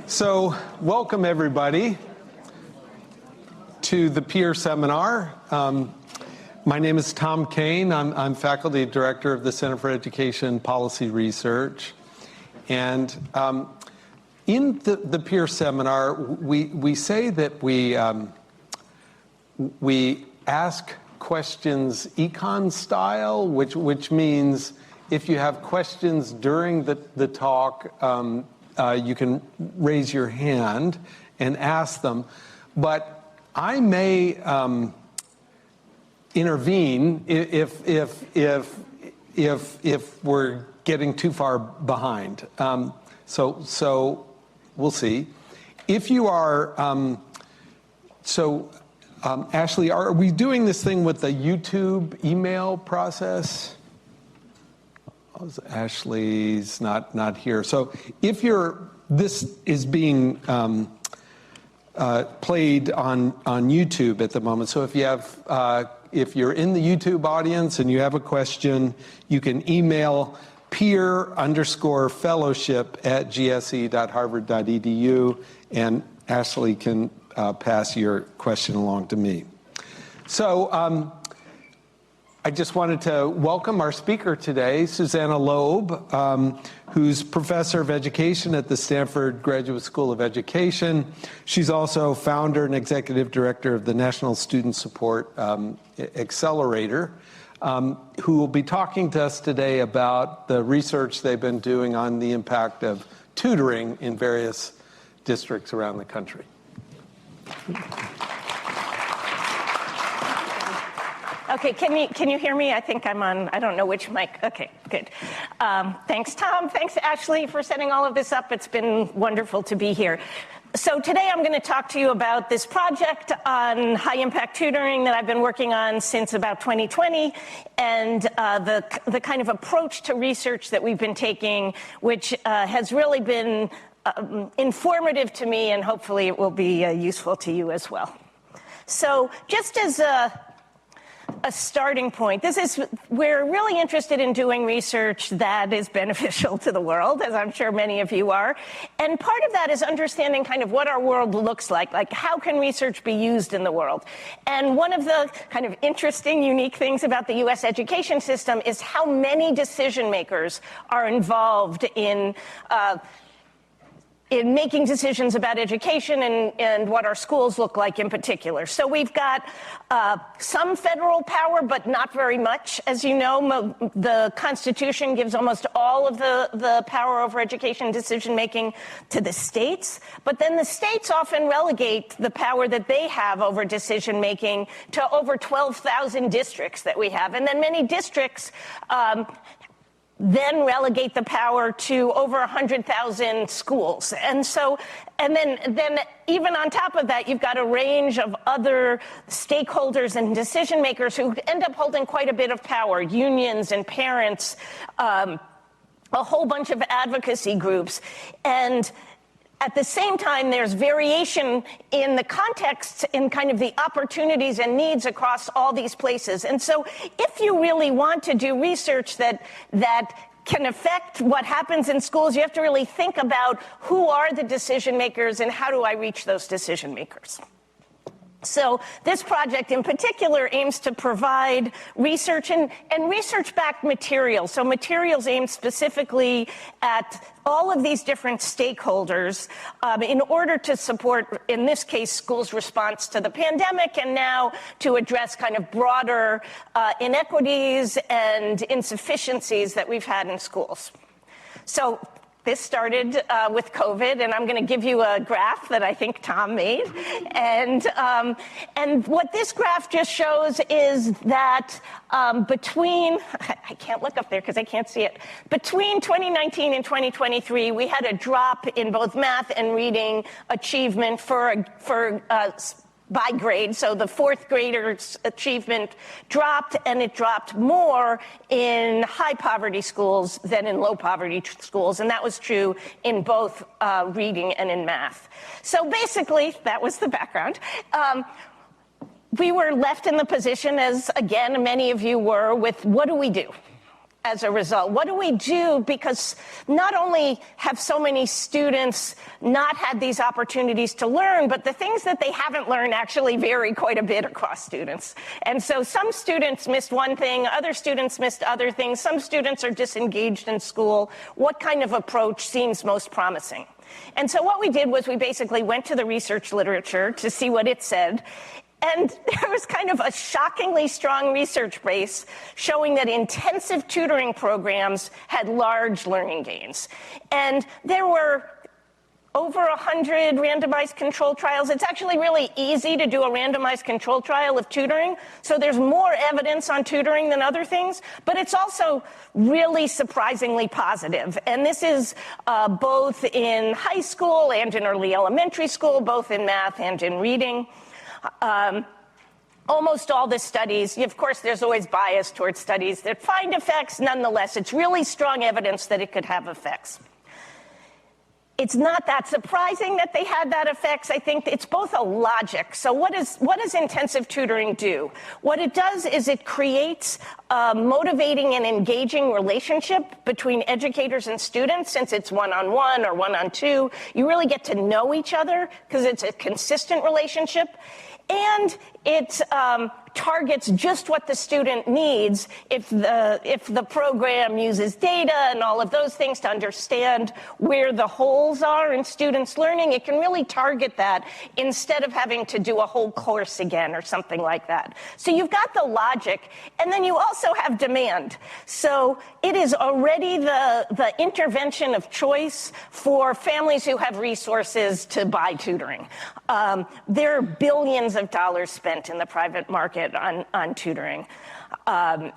So, welcome everybody to the PIER seminar. My name is Tom Kane. I'm faculty director of the Center for Education Policy Research. And in the PIER seminar, we say that we ask questions econ style, which means if you have questions during the talk, you can raise your hand and ask them. But I may intervene if we're getting too far behind. So we'll see. If you are, Ashley, are we doing this thing with the YouTube email process? Ashley's not here. So if this is being played on YouTube at the moment. So if you're in the YouTube audience and you have a question, you can email PIER_fellowship@gse.harvard.edu, and Ashley can pass your question along to me. So I just wanted to welcome our speaker today, Susanna Loeb, who's professor of education at the Stanford Graduate School of Education. She's also founder and executive director of the National Student Support Accelerator, who will be talking to us today about the research they've been doing on the impact of tutoring in various districts around the country. Okay, can you hear me? I think I'm on, I don't know which mic. Okay, good. Thanks, Tom. Thanks, Ashley, for setting all of this up. It's been wonderful to be here. So today I'm going to talk to you about this project on high-impact tutoring that I've been working on since about 2020, and the kind of approach to research that we've been taking, which has really been informative to me, and hopefully it will be useful to you as well. So just as a starting point, we're really interested in doing research that is beneficial to the world, as I'm sure many of you are. And part of that is understanding kind of what our world looks like how can research be used in the world. And one of the kind of interesting, unique things about the US education system is how many decision makers are involved in making decisions about education and what our schools look like in particular. So we've got some federal power, but not very much. As you know, the Constitution gives almost all of the power over education decision-making to the states. But then the states often relegate the power that they have over decision-making to over 12,000 districts that we have. And then many districts then relegate the power to over 100,000 schools. And then even on top of that, you've got a range of other stakeholders and decision makers who end up holding quite a bit of power, unions and parents, a whole bunch of advocacy groups. And at the same time, there's variation in the contexts, in kind of the opportunities and needs across all these places. And so if you really want to do research that can affect what happens in schools, you have to really think about who are the decision makers and how do I reach those decision makers. So this project in particular aims to provide research and research-backed materials. So materials aimed specifically at all of these different stakeholders in order to support, in this case, schools' response to the pandemic, and now to address kind of broader inequities and insufficiencies that we've had in schools. So this started with COVID, and I'm going to give you a graph that I think Tom made. And what this graph just shows is that between, I can't look up there because I can't see it, between 2019 and 2023, we had a drop in both math and reading achievement by grade. So the fourth graders' achievement dropped, and it dropped more in high poverty schools than in low poverty schools. And that was true in both reading and in math. So basically, that was the background. We were left in the position, as again, many of you were, with what do we do? as a result? What do we do? Because not only have so many students not had these opportunities to learn, but the things that they haven't learned actually vary quite a bit across students. And so some students missed one thing, other students missed other things, some students are disengaged in school. What kind of approach seems most promising? And so what we did was we basically went to the research literature to see what it said. And there was kind of a shockingly strong research base showing that intensive tutoring programs had large learning gains. And there were over 100 randomized controlled trials. It's actually really easy to do a randomized controlled trial of tutoring. So there's more evidence on tutoring than other things, but it's also really surprisingly positive. And this is both in high school and in early elementary school, both in math and in reading. Almost all the studies, of course, there's always bias towards studies that find effects. Nonetheless, it's really strong evidence that it could have effects. It's not that surprising that they had that effects. I think it's both a logic. So what does intensive tutoring do? What it does is it creates a motivating and engaging relationship between educators and students. Since it's one-on-one or one-on-two, you really get to know each other because it's a consistent relationship. And it targets just what the student needs. If the program uses data and all of those things to understand where the holes are in students' learning, it can really target that instead of having to do a whole course again or something like that. So you've got the logic, and then you also have demand. So it is already the intervention of choice for families who have resources to buy tutoring. There are billions of dollars spent in the private market on tutoring. And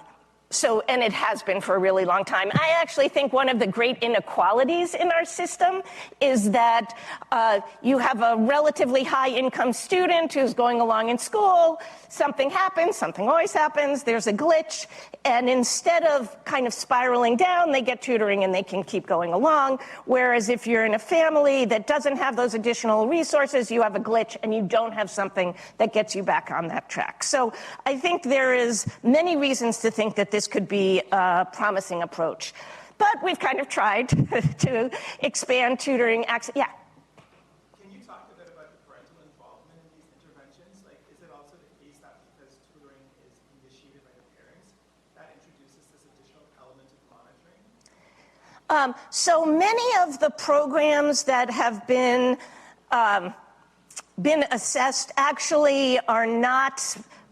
it has been for a really long time. I actually think one of the great inequalities in our system is that you have a relatively high income student who's going along in school, something happens, something always happens, there's a glitch, and instead of kind of spiraling down, they get tutoring and they can keep going along. Whereas if you're in a family that doesn't have those additional resources, you have a glitch and you don't have something that gets you back on that track. So I think there is many reasons to think that this could be a promising approach. But we've kind of tried to expand tutoring access. Yeah. Can you talk a bit about the parental involvement in these interventions? Like, is it also the case that because tutoring is initiated by the parents, that introduces this additional element of monitoring? So many of the programs that have been assessed actually are not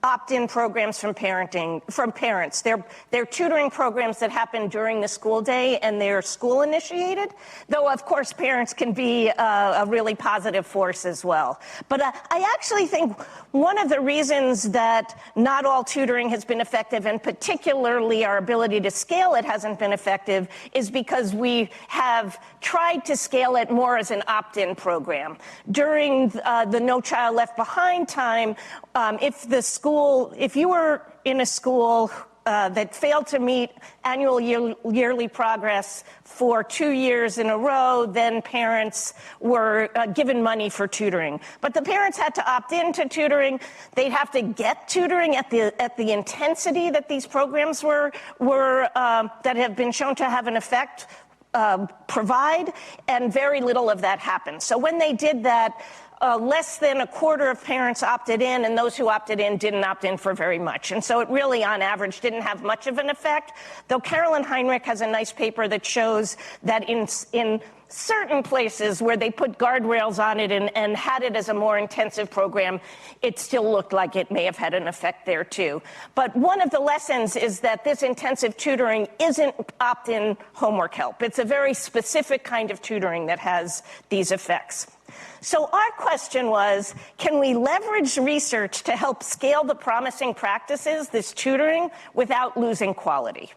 opt-in programs from parents. They're tutoring programs that happen during the school day, and they're school initiated, though of course parents can be a really positive force as well. But I actually think one of the reasons that not all tutoring has been effective, and particularly our ability to scale it hasn't been effective, is because we have tried to scale it more as an opt-in program. During the No Child Left Behind time, if you were in a school that failed to meet annual yearly progress for 2 years in a row, then parents were given money for tutoring. But the parents had to opt into tutoring. They'd have to get tutoring at the intensity that these programs were that have been shown to have an effect provide, and very little of that happened. So when they did that, less than a quarter of parents opted in, and those who opted in didn't opt in for very much. And so it really, on average, didn't have much of an effect, though Carolyn Heinrich has a nice paper that shows that in certain places where they put guardrails on it and had it as a more intensive program, it still looked like it may have had an effect there too. But one of the lessons is that this intensive tutoring isn't opt-in homework help. It's a very specific kind of tutoring that has these effects. So our question was, can we leverage research to help scale the promising practices, this tutoring, without losing quality?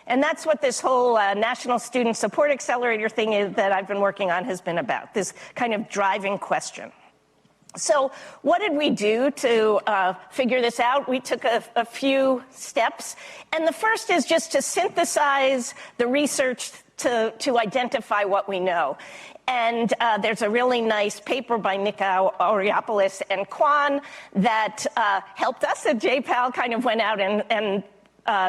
And that's what this whole National Student Support Accelerator thing is that I've been working on has been about, this kind of driving question. So what did we do to figure this out? We took a few steps. And the first is just to synthesize the research to identify what we know. And there's a really nice paper by Nick Aureopoulos and Kwan that helped us at JPAL, kind of went out and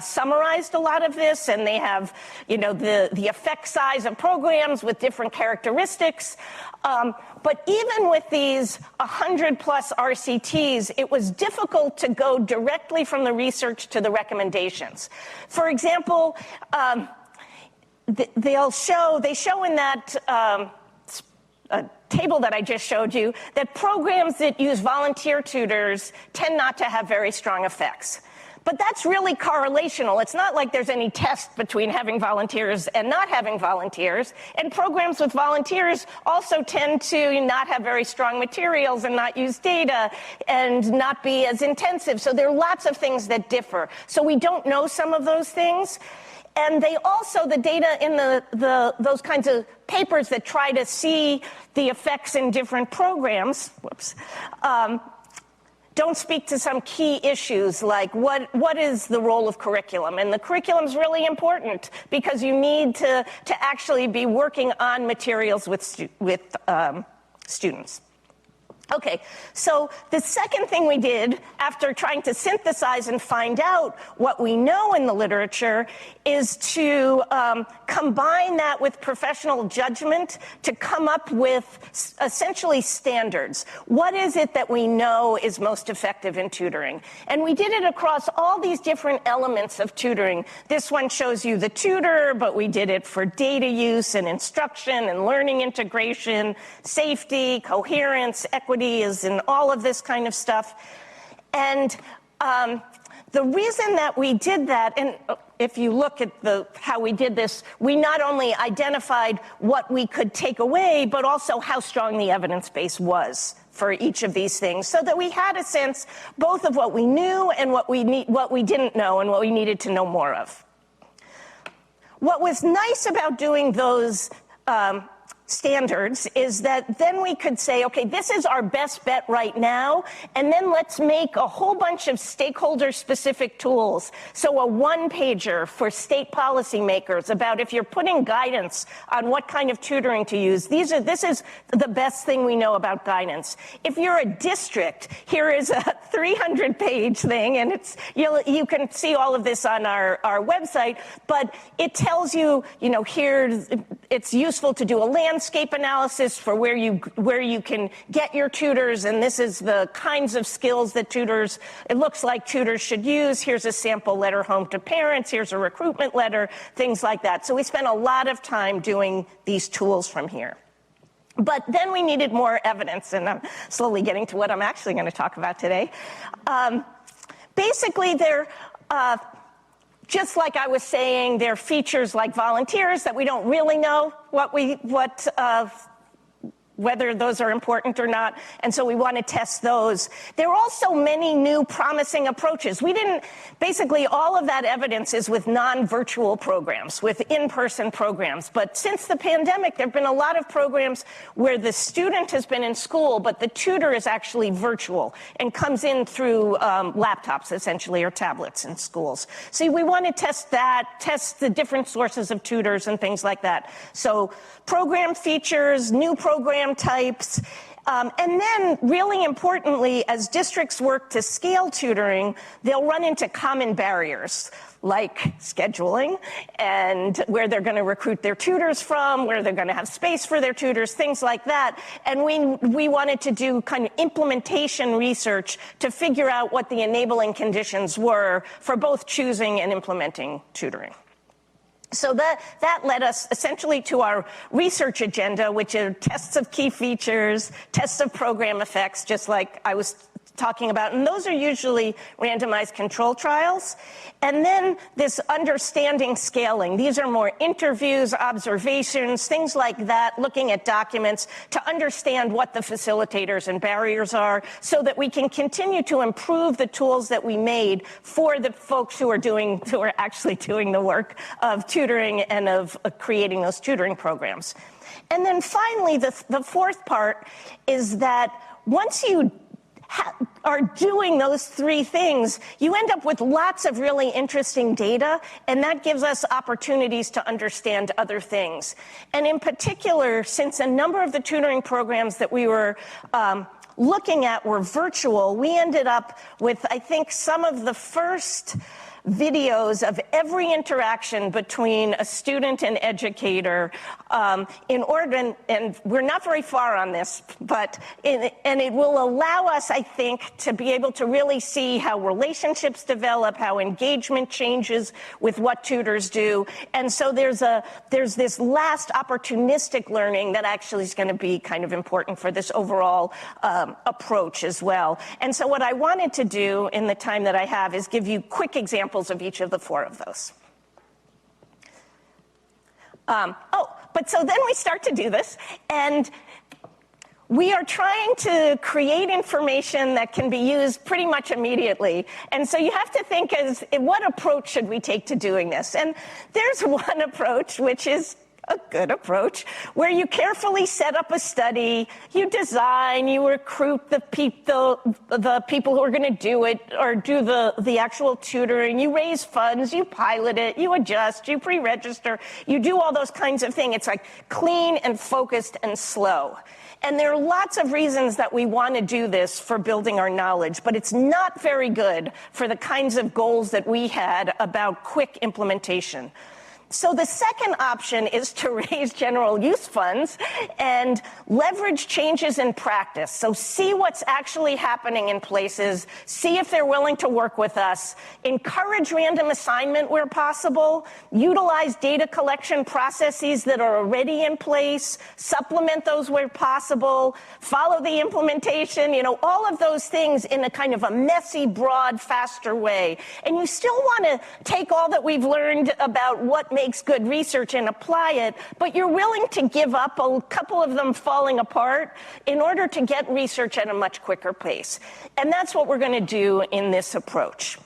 summarized a lot of this, and they have, the effect size of programs with different characteristics. But even with these 100+ RCTs, it was difficult to go directly from the research to the recommendations. For example, they show in that table that I just showed you that programs that use volunteer tutors tend not to have very strong effects. But that's really correlational. It's not like there's any test between having volunteers and not having volunteers. And programs with volunteers also tend to not have very strong materials and not use data and not be as intensive. So there are lots of things that differ. So we don't know some of those things. And they also, the data in those kinds of papers that try to see the effects in different programs, don't speak to some key issues like what is the role of curriculum. And the curriculum is really important because you need to actually be working on materials with students. Okay, so the second thing we did after trying to synthesize and find out what we know in the literature is to combine that with professional judgment to come up with essentially standards. What is it that we know is most effective in tutoring? And we did it across all these different elements of tutoring. This one shows you the tutor, but we did it for data use and instruction and learning integration, safety, coherence, equity, and all of this kind of stuff. And the reason that we did that, and if you look at how we did this, we not only identified what we could take away, but also how strong the evidence base was for each of these things, so that we had a sense both of what we knew and what we didn't know and what we needed to know more of. What was nice about doing those standards is that then we could say, okay, this is our best bet right now, and then let's make a whole bunch of stakeholder-specific tools. So a one-pager for state policymakers about if you're putting guidance on what kind of tutoring to use, this is the best thing we know about guidance. If you're a district, here is a 300-page thing, and you can see all of this on our website, but it tells you, here it's useful to do a landscape analysis for where you can get your tutors, and this is the kinds of skills that it looks like tutors should use. Here's a sample letter home to parents, here's a recruitment letter, things like that. So we spent a lot of time doing these tools from here. But then we needed more evidence, and I'm slowly getting to what I'm actually going to talk about today. Basically, they're just like I was saying, there are features like volunteers that we don't really know whether those are important or not, and so we want to test those. There are also many new promising approaches. Basically all of that evidence is with non-virtual programs, with in-person programs. But since the pandemic, there have been a lot of programs where the student has been in school, but the tutor is actually virtual and comes in through laptops, essentially, or tablets in schools. So we want to test the different sources of tutors and things like that. So program features, new program types, and then, really importantly, as districts work to scale tutoring, they'll run into common barriers, like scheduling, and where they're going to recruit their tutors from, where they're going to have space for their tutors, things like that. And we wanted to do kind of implementation research to figure out what the enabling conditions were for both choosing and implementing tutoring. So that led us essentially to our research agenda, which are tests of key features, tests of program effects, just like I was talking about, and those are usually randomized control trials. And then this understanding scaling. These are more interviews, observations, things like that, looking at documents to understand what the facilitators and barriers are so that we can continue to improve the tools that we made for the folks who are actually doing the work of tutoring and of creating those tutoring programs. And then finally, the fourth part is that once you are doing those three things, you end up with lots of really interesting data, and that gives us opportunities to understand other things. And in particular, since a number of the tutoring programs that we were looking at were virtual, we ended up with, I think, some of the first videos of every interaction between a student and educator in order, and we're not very far on this, and it will allow us, I think, to be able to really see how relationships develop, how engagement changes with what tutors do. And so there's this last opportunistic learning that actually is going to be kind of important for this overall approach as well. And so what I wanted to do in the time that I have is give you quick examples of each of the 4 of those. But so then we start to do this, and we are trying to create information that can be used pretty much immediately. And so you have to think as, what approach should we take to doing this? And there's one approach, which is a good approach, where you carefully set up a study, you design, you recruit the people who are going to do it or do the actual tutoring, you raise funds, you pilot it, you adjust, you pre-register, you do all those kinds of things. It's like clean and focused and slow. And there are lots of reasons that we want to do this for building our knowledge, but it's not very good for the kinds of goals that we had about quick implementation. So the second option is to raise general use funds and leverage changes in practice. So see what's actually happening in places, see if they're willing to work with us, encourage random assignment where possible, utilize data collection processes that are already in place, supplement those where possible, follow the implementation, all of those things in a kind of a messy, broad, faster way. And you still want to take all that we've learned about what makes good research and apply it, but you're willing to give up a couple of them falling apart in order to get research at a much quicker pace. And that's what we're going to do in this approach.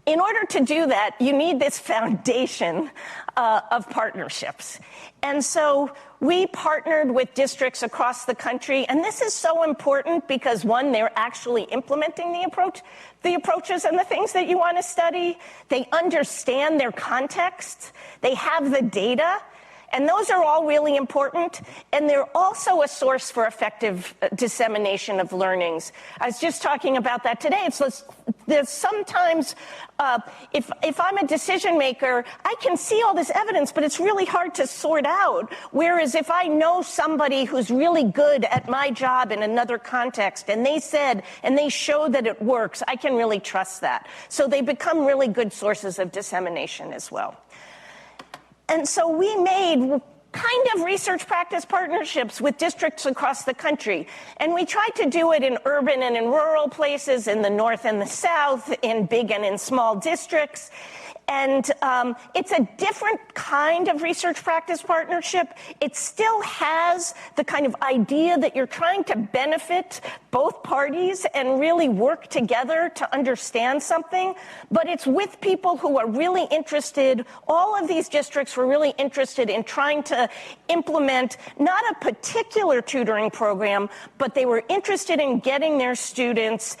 In order to do that, you need this foundation of partnerships. And so we partnered with districts across the country, and this is so important because, one, they're actually implementing the approaches and the things that you want to study. They understand their context. They have the data. And those are all really important, and they're also a source for effective dissemination of learnings. I was just talking about that today. There's sometimes, if I'm a decision maker, I can see all this evidence, but it's really hard to sort out. Whereas if I know somebody who's really good at my job in another context, and they show that it works, I can really trust that. So they become really good sources of dissemination as well. And so we made kind of research practice partnerships with districts across the country. And we tried to do it in urban and in rural places, in the north and the south, in big and in small districts. And it's a different kind of research practice partnership. It still has the kind of idea that you're trying to benefit both parties and really work together to understand something. But it's with people who are really interested. All of these districts were really interested in trying to implement not a particular tutoring program, but they were interested in getting their students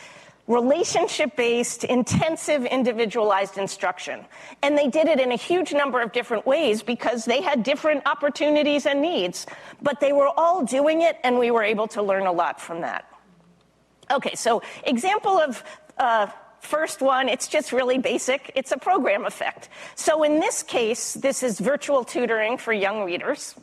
relationship-based, intensive, individualized instruction. And they did it in a huge number of different ways because they had different opportunities and needs. But they were all doing it, and we were able to learn a lot from that. Okay, so example of first one, it's just really basic. It's a program effect. So in this case, this is virtual tutoring for young readers.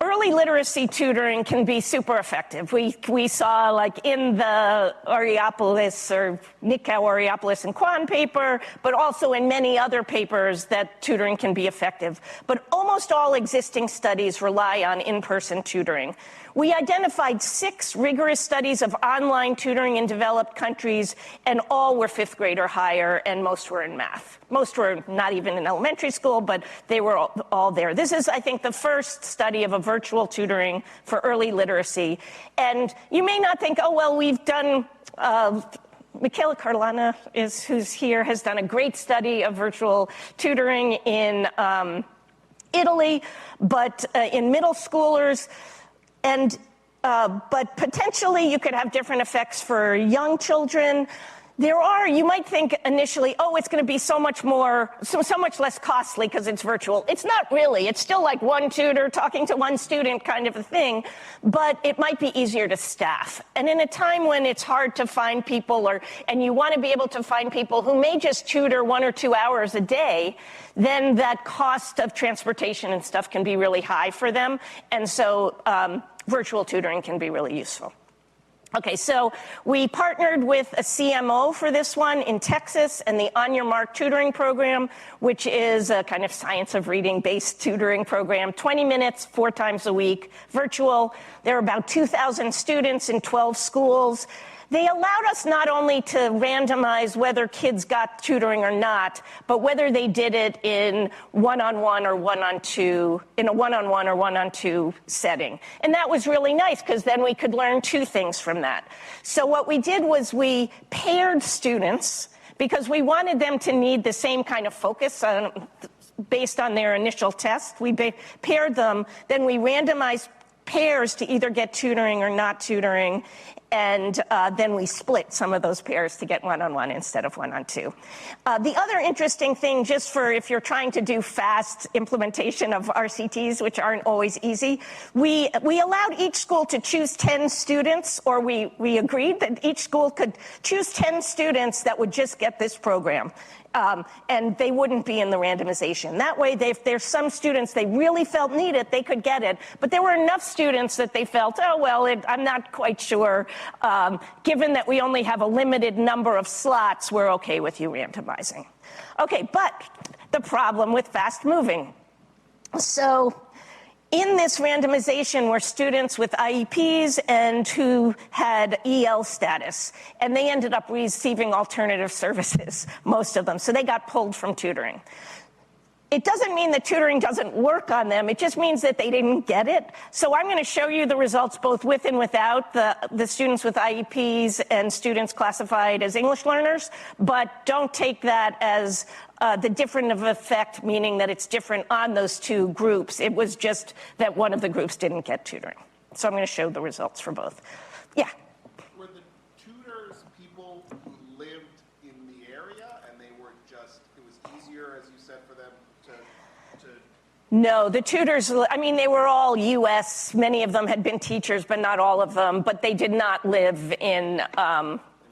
Early literacy tutoring can be super effective. We saw, like, in the Ariopoulos or Nikau, Ariopoulos, and Kwan paper, but also in many other papers that tutoring can be effective. But almost all existing studies rely on in-person tutoring. We identified 6 rigorous studies of online tutoring in developed countries, and all were 5th grade or higher, and most were in math. Most were not even in elementary school, but they were all there. This is, I think, the first study of a virtual tutoring for early literacy. And you may not think, oh, well, we've done, Michela Carlana, who's here, has done a great study of virtual tutoring in Italy, but in middle schoolers. And but potentially you could have different effects for young children. There are, you might think initially, oh, it's going to be so much less costly because it's virtual. It's not really. It's still like one tutor talking to one student kind of a thing, but it might be easier to staff. And in a time when it's hard to find people and you want to be able to find people who may just tutor 1 or 2 hours a day, then that cost of transportation and stuff can be really high for them. And so virtual tutoring can be really useful. Okay, so we partnered with a CMO for this one in Texas and the On Your Mark tutoring program, which is a kind of science of reading-based tutoring program, 20 minutes, 4 times a week, virtual. There are about 2,000 students in 12 schools. They allowed us not only to randomize whether kids got tutoring or not, but whether they did it in one-on-one or one-on-two, in a one-on-one or one-on-two setting. And that was really nice because then we could learn 2 things from that. So what we did was we paired students because we wanted them to need the same kind of focus based on their initial test. We paired them, then we randomized pairs to either get tutoring or not tutoring, and then we split some of those pairs to get one-on-one instead of one-on-two. The other interesting thing, just for if you're trying to do fast implementation of RCTs, which aren't always easy, we allowed each school to choose 10 students, or we agreed that each school could choose 10 students that would just get this program. And they wouldn't be in the randomization. That way, if there's some students they really felt need it, they could get it. But there were enough students that they felt, oh, well, I'm not quite sure. Given that we only have a limited number of slots, we're okay with you randomizing. Okay, but the problem with fast moving. So in this randomization were students with IEPs and who had EL status, and they ended up receiving alternative services, most of them, so they got pulled from tutoring. It doesn't mean that tutoring doesn't work on them, it just means that they didn't get it. So I'm going to show you the results both with and without the students with IEPs and students classified as English learners, but don't take that as the different of effect, meaning that it's different on those 2 groups. It was just that one of the groups didn't get tutoring. So I'm going to show the results for both. Yeah? Were the tutors people who lived in the area and they were just, it was easier, as you said, for them to... No, the tutors, I mean, they were all U.S. Many of them had been teachers, but not all of them. But they did not live in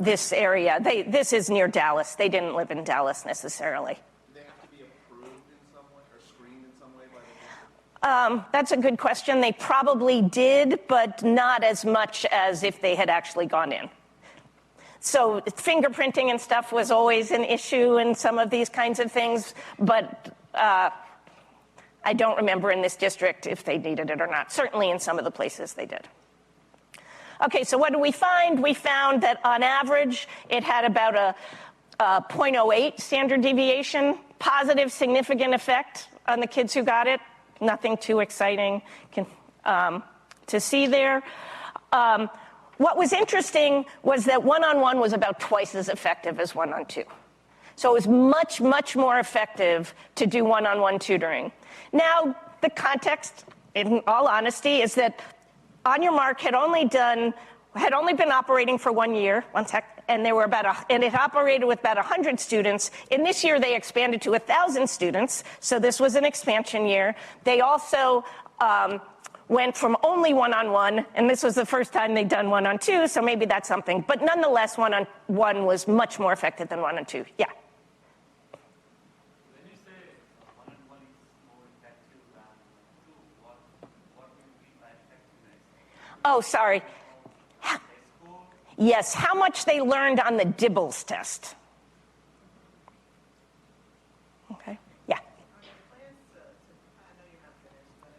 this area. This is near Dallas. They didn't live in Dallas necessarily. Do they have to be approved in some way or screened in some way by the district? That's a good question. They probably did, but not as much as if they had actually gone in. So fingerprinting and stuff was always an issue in some of these kinds of things, but I don't remember in this district if they needed it or not. Certainly in some of the places they did. Okay, so what did we find? We found that on average, it had about a 0.08 standard deviation, positive significant effect on the kids who got it. Nothing too exciting to see there. What was interesting was that one-on-one was about twice as effective as one-on-two. So it was much, much more effective to do one-on-one tutoring. Now, the context, in all honesty, is that On Your Mark had only been operating for 1 year, and it operated with about 100 students. In this year, they expanded to 1,000 students, so this was an expansion year. They also went from only one-on-one, and this was the first time they'd done one-on-two, so maybe that's something. But nonetheless, one-on-one was much more effective than one-on-two. Yeah. When you say one-on-one is more effective than two, what do you mean by effectiveness? Oh, sorry. Yes, how much they learned on the Dibbles test. Okay, yeah. Are there plans to, I know you're not finished, but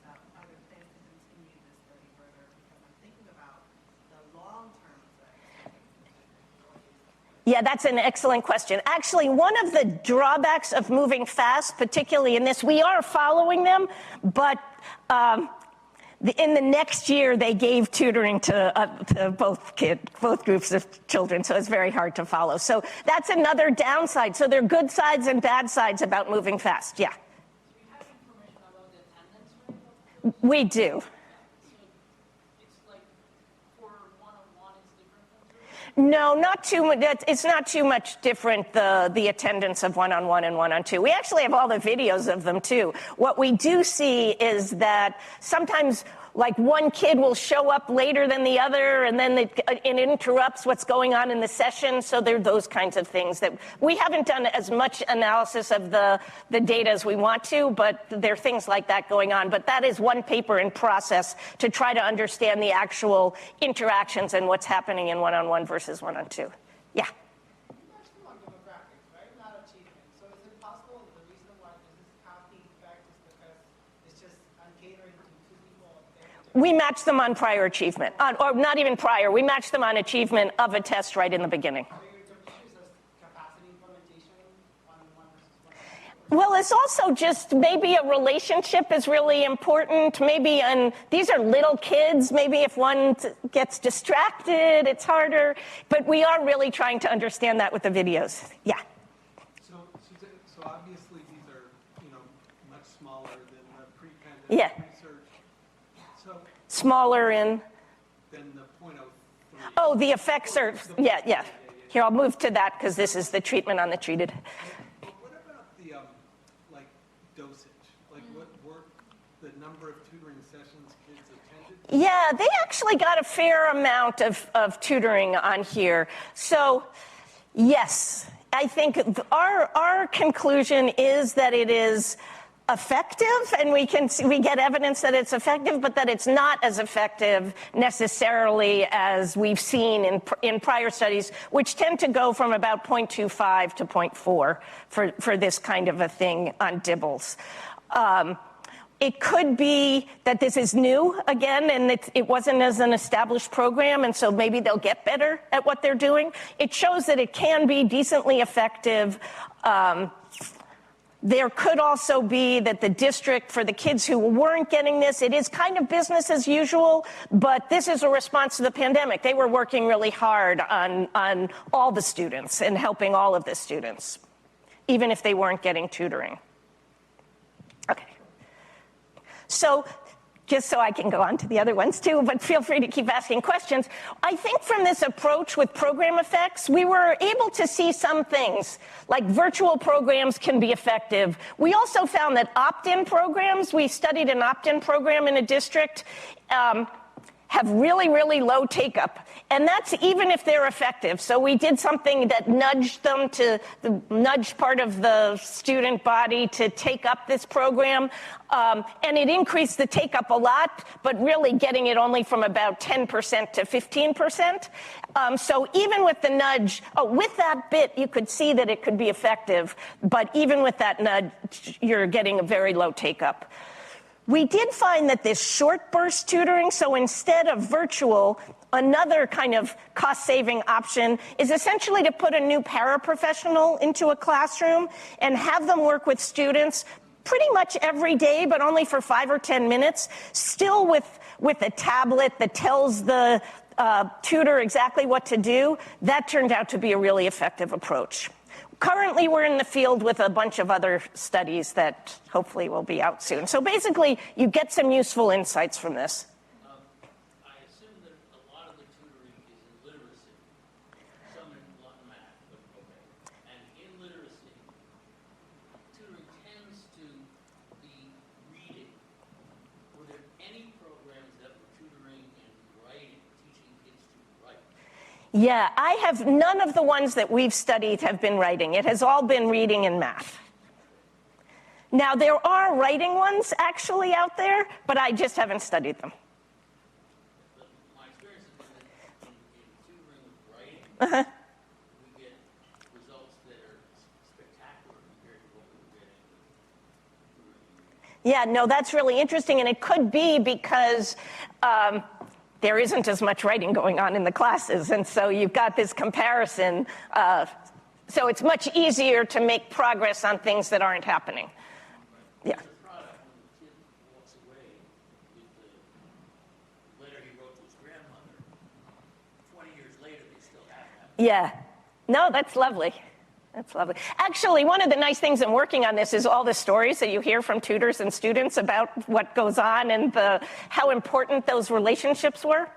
are there plans to continue this study further? Because I'm thinking about the long-term effects. Yeah, that's an excellent question. Actually, one of the drawbacks of moving fast, particularly in this, we are following them, but in the next year, they gave tutoring to both groups of children, so it's very hard to follow. So that's another downside. So there are good sides and bad sides about moving fast. Yeah. Do you have information about the attendance rate of the We do. So it's like for one-on-one, it's different from No, not too much. It's not too much different, the attendance of one-on-one and one-on-two. We actually have all the videos of them, too. What we do see is that sometimes, like, one kid will show up later than the other, and then it interrupts what's going on in the session. So there are those kinds of things that we haven't done as much analysis of the data as we want to, but there are things like that going on. But that is one paper in process to try to understand the actual interactions and what's happening in one-on-one versus one-on-two. Yeah. You touched on demographics, right? Not achievement. So is it possible that the reason why this is having effect is because it's just catering to two people? We match them on prior achievement, or not even prior. We match them on achievement of a test right in the beginning. Are your interpretations as capacity implementation on one versus one? Well, it's also just maybe a relationship is really important. Maybe, and these are little kids. Maybe if one gets distracted, it's harder. But we are really trying to understand that with the videos. Yeah. So obviously these are, much smaller than the pre-pandemic Yeah. research. So Smaller in. than the 0.03. Oh, the effects are. Yeah. Here, I'll move to that because this is the treatment on the treated. But what about the dosage? Like what were the number of tutoring sessions kids attended? Yeah, they actually got a fair amount of tutoring on here. So, yes, I think our conclusion is that it is effective, and we get evidence that it's effective, but that it's not as effective necessarily as we've seen in prior studies, which tend to go from about 0.25 to 0.4 for this kind of a thing on dibbles. It could be that this is new again, and it wasn't as an established program, and so maybe they'll get better at what they're doing. It shows that it can be decently effective. There could also be that the district, for the kids who weren't getting this, it is kind of business as usual, but this is a response to the pandemic. They were working really hard on all the students and helping all of the students, even if they weren't getting tutoring. Okay. So, just so I can go on to the other ones too, but feel free to keep asking questions. I think from this approach with program effects, we were able to see some things, like virtual programs can be effective. We also found that opt-in programs, we studied an opt-in program in a district, have really, really low take-up. And that's even if they're effective. So we did something that nudged them to nudge part of the student body to take up this program. And it increased the take-up a lot, but really getting it only from about 10% to 15%. So even with the nudge, with that bit, you could see that it could be effective. But even with that nudge, you're getting a very low take-up. We did find that this short burst tutoring, so instead of virtual, another kind of cost-saving option is essentially to put a new paraprofessional into a classroom and have them work with students pretty much every day, but only for 5 or 10 minutes, still with a tablet that tells the tutor exactly what to do. That turned out to be a really effective approach. Currently, we're in the field with a bunch of other studies that hopefully will be out soon. So basically, you get some useful insights from this. I assume that a lot of the tutoring is in literacy, some in math, but okay. And in literacy, tutoring tends to be reading. Were there any programs that were tutoring in writing, teaching kids to write? Yeah, I have none of the ones that we've studied have been writing. It has all been reading and math. Now, there are writing ones actually out there, but I just haven't studied them. But my experience has been that in tutoring with writing, we get results that are spectacular compared to what we were getting with tutoring. Yeah, no, that's really interesting, and it could be because there isn't as much writing going on in the classes, and so you've got this comparison. So it's much easier to make progress on things that aren't happening. Yeah. It's a product when the kid walks away with the letter he wrote to his grandmother. 20 years later, they still have that. Yeah. No, that's lovely. That's lovely. Actually, one of the nice things in working on this is all the stories that you hear from tutors and students about what goes on and how important those relationships were.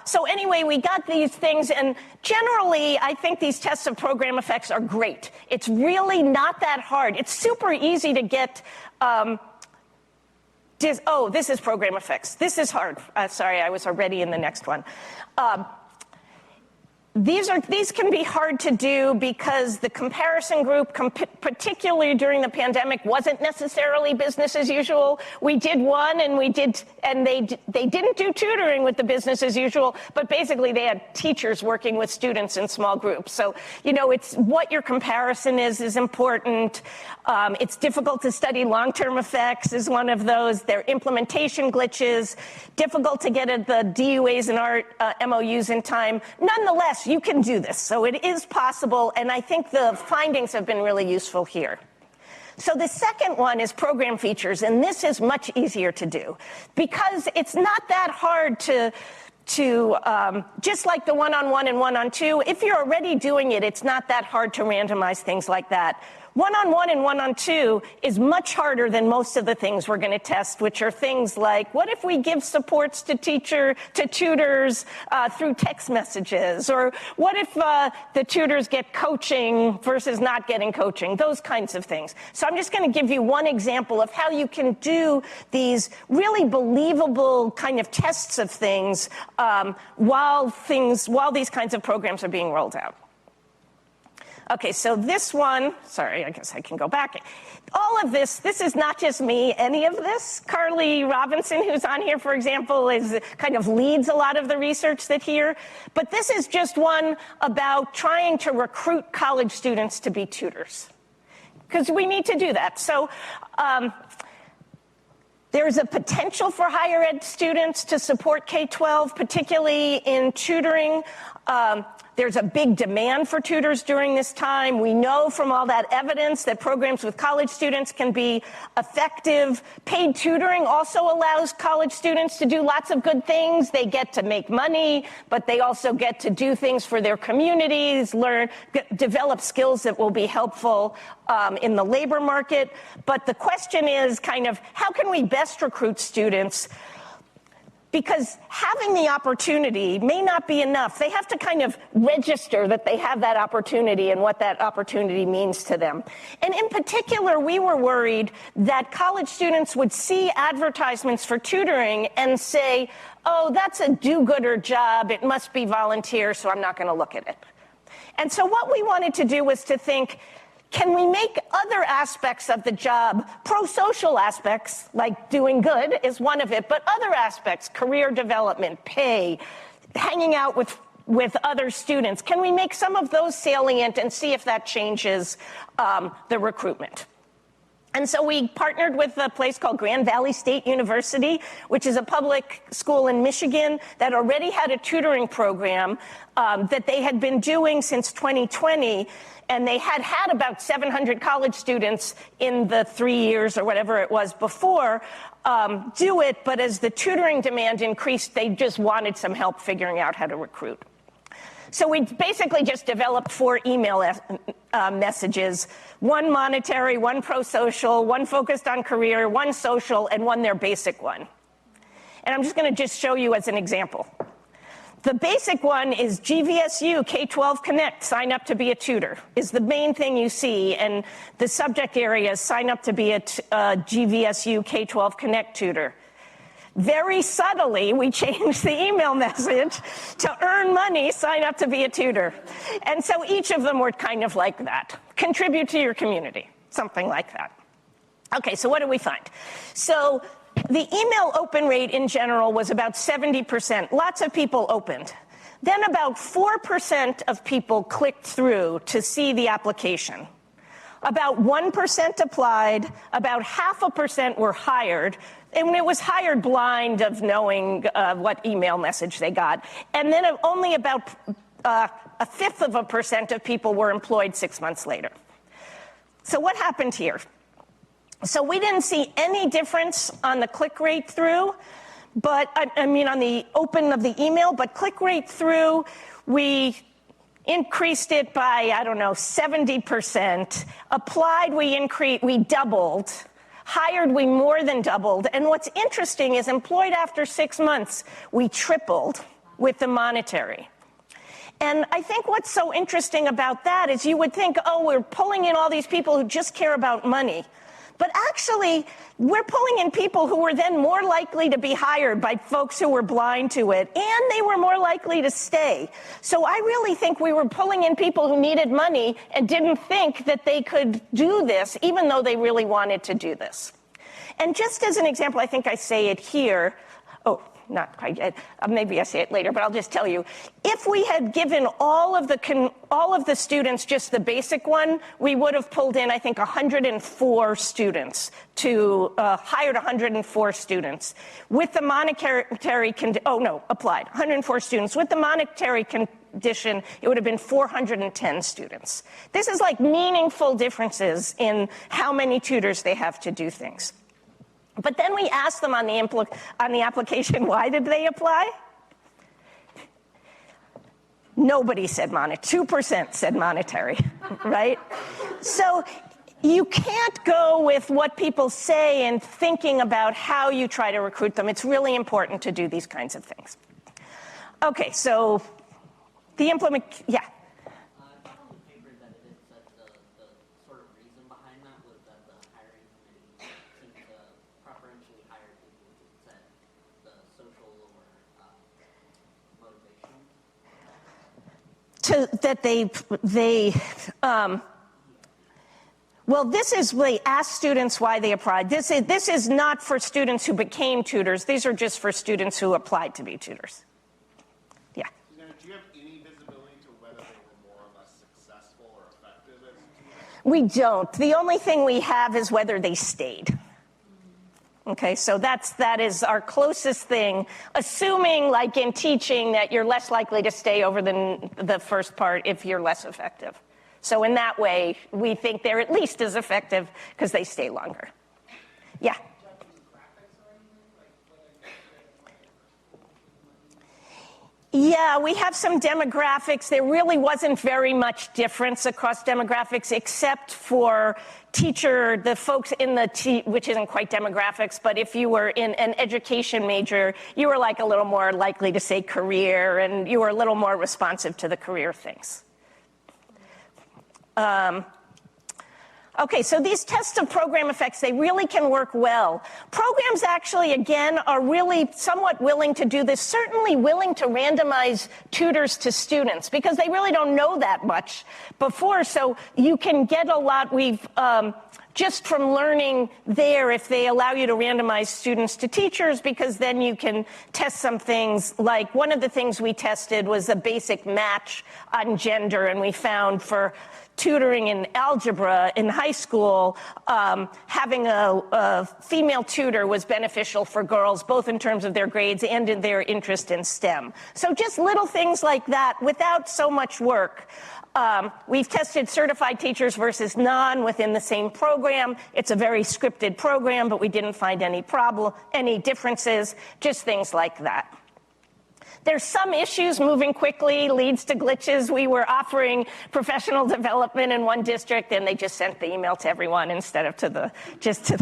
So anyway, we got these things, and generally, I think these tests of program effects are great. It's really not that hard. It's super easy to get. This is program effects. This is hard. Sorry, I was already in the next one. These can be hard to do because the comparison group, particularly during the pandemic, wasn't necessarily business as usual. We did one, and they didn't do tutoring with the business as usual, but basically they had teachers working with students in small groups. So, it's what your comparison is important. It's difficult to study long-term effects is one of those. There are implementation glitches, difficult to get at the DUAs and our MOUs in time. Nonetheless, you can do this. So it is possible, and I think the findings have been really useful here. So the second one is program features, and this is much easier to do because it's not that hard to just like the one-on-one and one-on-two, if you're already doing it, it's not that hard to randomize things like that. One-on-one and one-on-two is much harder than most of the things we're going to test, which are things like, what if we give supports to tutors through text messages? Or what if the tutors get coaching versus not getting coaching? Those kinds of things. So I'm just going to give you one example of how you can do these really believable kind of tests of things while these kinds of programs are being rolled out. Okay, so this one, sorry, I guess I can go back. All of this is not just me, any of this. Carly Robinson, who's on here, for example, kind of leads a lot of the research that here. But this is just one about trying to recruit college students to be tutors, because we need to do that. So there's a potential for higher ed students to support K-12, particularly in tutoring. There's a big demand for tutors during this time. We know from all that evidence that programs with college students can be effective. Paid tutoring also allows college students to do lots of good things. They get to make money, but they also get to do things for their communities, develop skills that will be helpful in the labor market. But the question is kind of, how can we best recruit students? Because having the opportunity may not be enough. They have to kind of register that they have that opportunity and what that opportunity means to them. And in particular, we were worried that college students would see advertisements for tutoring and say, oh, that's a do-gooder job. It must be volunteer, so I'm not going to look at it. And so what we wanted to do was to think, can we make other aspects of the job, pro-social aspects, like doing good is one of it, but other aspects, career development, pay, hanging out with other students, can we make some of those salient and see if that changes the recruitment? And so we partnered with a place called Grand Valley State University, which is a public school in Michigan that already had a tutoring program that they had been doing since 2020. And they had about 700 college students in the 3 years or whatever it was before do it. But as the tutoring demand increased, they just wanted some help figuring out how to recruit. So we basically just developed 4 email messages, one monetary, one pro-social, one focused on career, one social, and one their basic one. And I'm just going to just show you as an example. The basic one is GVSU K-12 Connect, sign up to be a tutor, is the main thing you see. And the subject area is sign up to be a GVSU K-12 Connect tutor. Very subtly, we changed the email message to earn money, sign up to be a tutor. And so each of them were kind of like that. Contribute to your community, something like that. Okay, so what did we find? So the email open rate in general was about 70%. Lots of people opened. Then about 4% of people clicked through to see the application. About 1% applied, about 0.5% were hired, and it was hired blind of knowing what email message they got. And then only about 0.5% of people were employed 6 months later. So what happened here? So we didn't see any difference on the click rate through, but I mean on the open of the email, but click rate through, we increased it by, 70%. Applied, we doubled. Hired, we more than doubled. And what's interesting is employed after 6 months, we tripled. with the monetary. And I think what's so interesting about that is you would think, oh, we're pulling in all these people who just care about money. But actually, we're pulling in people who were then more likely to be hired by folks who were blind to it, and they were more likely to stay. So I really think we were pulling in people who needed money and didn't think that they could do this, even though they really wanted to do this. And just as an example, I think I say it here. Oh, not quite yet. Maybe I say it later, but I'll just tell you. If we had given all of the students just the basic one, we would have pulled in, I think, 104 students hired 104 students. With the applied 104 students. With the monetary condition, it would have been 410 students. This is like meaningful differences in how many tutors they have to do things. But then we asked them on the application, why did they apply? Nobody said monetary. 2% said monetary, right? So you can't go with what people say and thinking about how you try to recruit them. It's really important to do these kinds of things. Okay, so the yeah. Well, this is, they asked students why they applied. This is not for students who became tutors. These are just for students who applied to be tutors. Yeah. Susanna, do you have any visibility to whether they were more or less successful or effective as tutors? We don't. The only thing we have is whether they stayed. Okay, so that is our closest thing, assuming, like in teaching, that you're less likely to stay over than the first part if you're less effective. So in that way, we think they're at least as effective because they stay longer. Yeah? Yeah, we have some demographics. There really wasn't very much difference across demographics except for the folks in which isn't quite demographics, but if you were in an education major, you were like a little more likely to say career, and you were a little more responsive to the career things. Okay, so these tests of program effects, they really can work well. Programs actually, again, are really somewhat willing to do this, certainly willing to randomize tutors to students because they really don't know that much before, so you can get a lot. Just from learning there, if they allow you to randomize students to teachers, because then you can test some things, like one of the things we tested was a basic match on gender, and we found for tutoring in algebra in high school, having a female tutor was beneficial for girls, both in terms of their grades and in their interest in STEM. So just little things like that without so much work. We've tested certified teachers versus non within the same program. It's a very scripted program, but we didn't find any differences, just things like that. There's some issues. Moving quickly leads to glitches. We were offering professional development in one district, and they just sent the email to everyone instead of just to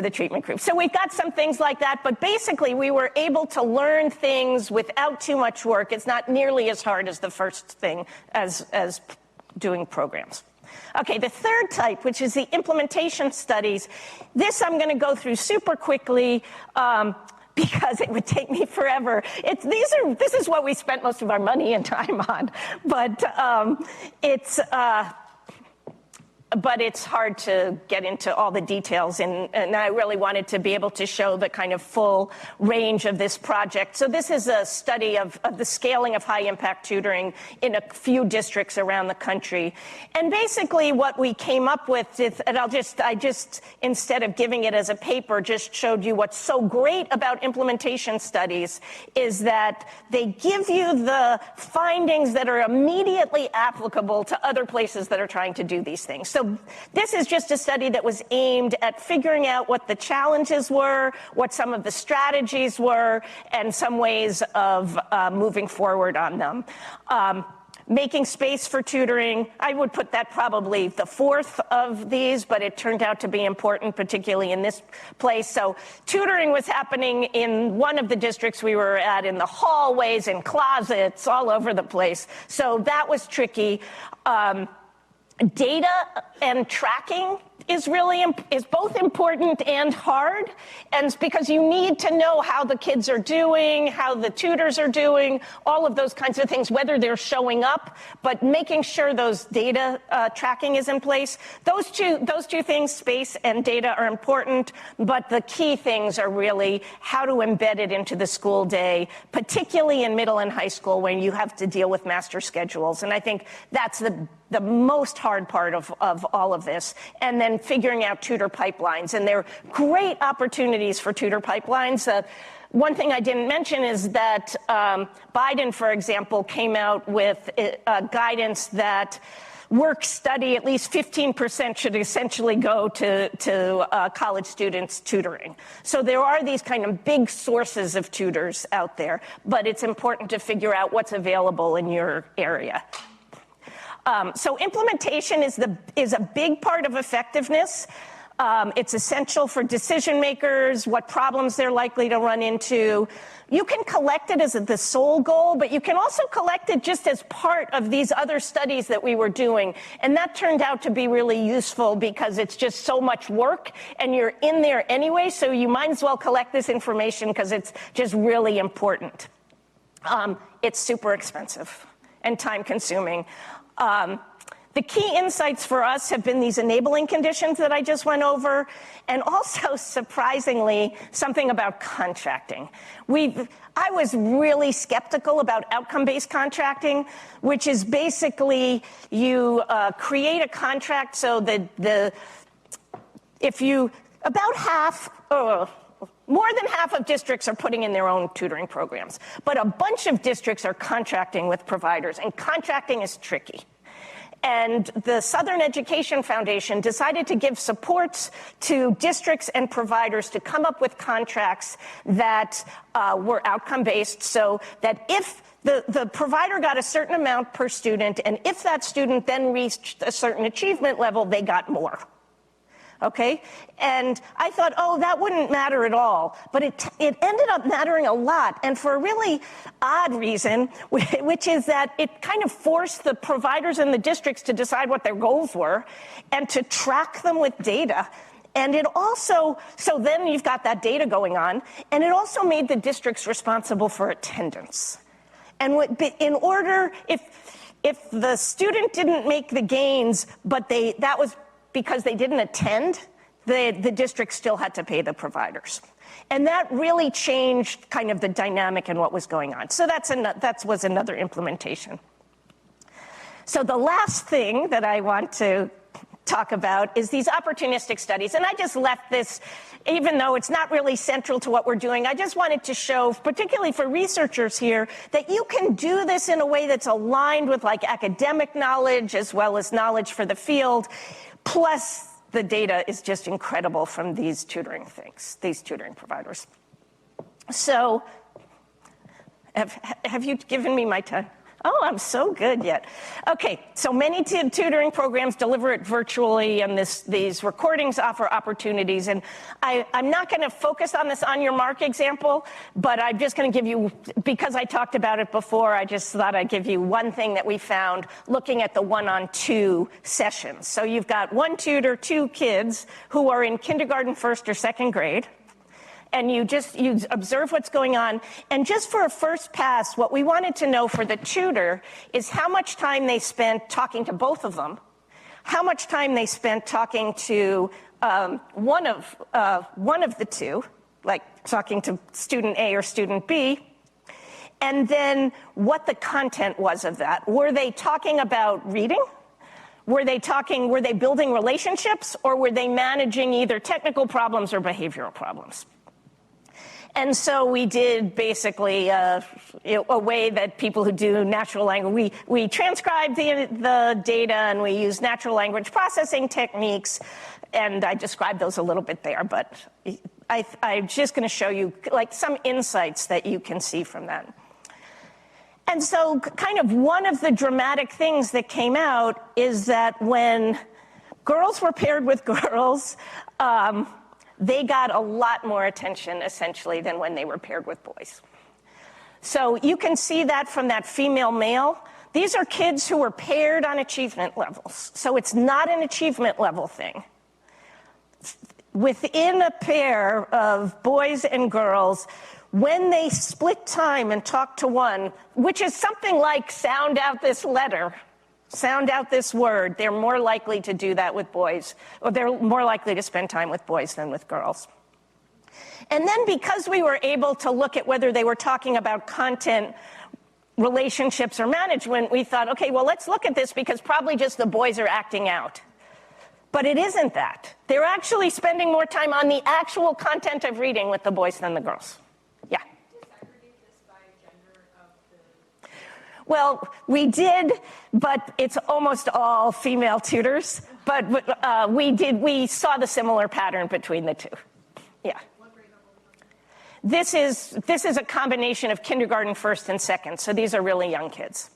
the treatment group. So we've got some things like that, but basically we were able to learn things without too much work. It's not nearly as hard as the first thing as doing programs. Okay, the third type, which is the implementation studies. This I'm going to go through super quickly. Because it would take me forever. This is what we spent most of our money and time on, but it's hard to get into all the details, and I really wanted to be able to show the kind of full range of this project. So this is a study of the scaling of high-impact tutoring in a few districts around the country. And basically what we came up with is, and I just, instead of giving it as a paper, just showed you what's so great about implementation studies is that they give you the findings that are immediately applicable to other places that are trying to do these things. So this is just a study that was aimed at figuring out what the challenges were, what some of the strategies were, and some ways of moving forward on them. Making space for tutoring, I would put that probably the fourth of these, but it turned out to be important, particularly in this place. So tutoring was happening in one of the districts we were at, in the hallways, in closets, all over the place. So that was tricky. Data and tracking is both important and hard, and it's because you need to know how the kids are doing, how the tutors are doing, all of those kinds of things, whether they're showing up, but making sure those data tracking is in place. Those two things, space and data, are important, but the key things are really how to embed it into the school day, particularly in middle and high school when you have to deal with master schedules. And I think that's the most hard part of all of this. And then figuring out tutor pipelines. And there are great opportunities for tutor pipelines. One thing I didn't mention is that Biden, for example, came out with guidance that work study, at least 15% should essentially go to college students tutoring. So there are these kind of big sources of tutors out there, but it's important to figure out what's available in your area. So implementation is a big part of effectiveness. It's essential for decision makers, what problems they're likely to run into. You can collect it as the sole goal, but you can also collect it just as part of these other studies that we were doing. And that turned out to be really useful because it's just so much work and you're in there anyway, so you might as well collect this information because it's just really important. It's super expensive and time consuming. The key insights for us have been these enabling conditions that I just went over, and also, surprisingly, something about contracting. I was really skeptical about outcome-based contracting, which is basically you create a contract so that more than half of districts are putting in their own tutoring programs, but a bunch of districts are contracting with providers, and contracting is tricky. And the Southern Education Foundation decided to give supports to districts and providers to come up with contracts that were outcome-based, so that if the provider got a certain amount per student, and if that student then reached a certain achievement level, they got more. Okay? And I thought, that wouldn't matter at all. But it ended up mattering a lot, and for a really odd reason, which is that it kind of forced the providers and the districts to decide what their goals were and to track them with data. And it also, so then you've got that data going on, and it also made the districts responsible for attendance. And in order, if the student didn't make the gains, but that was because they didn't attend, the district still had to pay the providers. And that really changed kind of the dynamic and what was going on. So that was another implementation. So the last thing that I want to talk about is these opportunistic studies. And I just left this, even though it's not really central to what we're doing, I just wanted to show, particularly for researchers here, that you can do this in a way that's aligned with like academic knowledge as well as knowledge for the field. Plus, the data is just incredible from these tutoring providers. So, have you given me my time? Oh, I'm so good yet. Okay, so many tutoring programs deliver it virtually, and these recordings offer opportunities. And I'm not going to focus on this on your mark example, but I'm just going to give you, because I talked about it before, I just thought I'd give you one thing that we found looking at the 1-on-2 sessions. So you've got one tutor, two kids who are in kindergarten, first or second grade. And you observe what's going on. And just for a first pass, what we wanted to know for the tutor is how much time they spent talking to both of them, how much time they spent talking to one of the two, like talking to student A or student B, and then what the content was of that. Were they talking about reading? Were they building relationships, or were they managing either technical problems or behavioral problems? And so we did basically a way that people who do natural language, we transcribed the data and we use natural language processing techniques, and I described those a little bit there, but I'm just going to show you like some insights that you can see from that. And so kind of one of the dramatic things that came out is that when girls were paired with girls, they got a lot more attention, essentially, than when they were paired with boys. So you can see that from that female-male. These are kids who were paired on achievement levels. So it's not an achievement level thing. Within a pair of boys and girls, when they split time and talk to one, which is something like sound out this letter, sound out this word, they're more likely to do that with boys, or they're more likely to spend time with boys than with girls. And then because we were able to look at whether they were talking about content, relationships, or management, we thought, okay, well, let's look at this because probably just the boys are acting out. But it isn't that. They're actually spending more time on the actual content of reading with the boys than the girls. Yeah? Disaggregate this by gender of the... Well, we did, but it's almost all female tutors. But we saw the similar pattern between the two. Yeah. This is a combination of kindergarten, first, and second. So these are really young kids.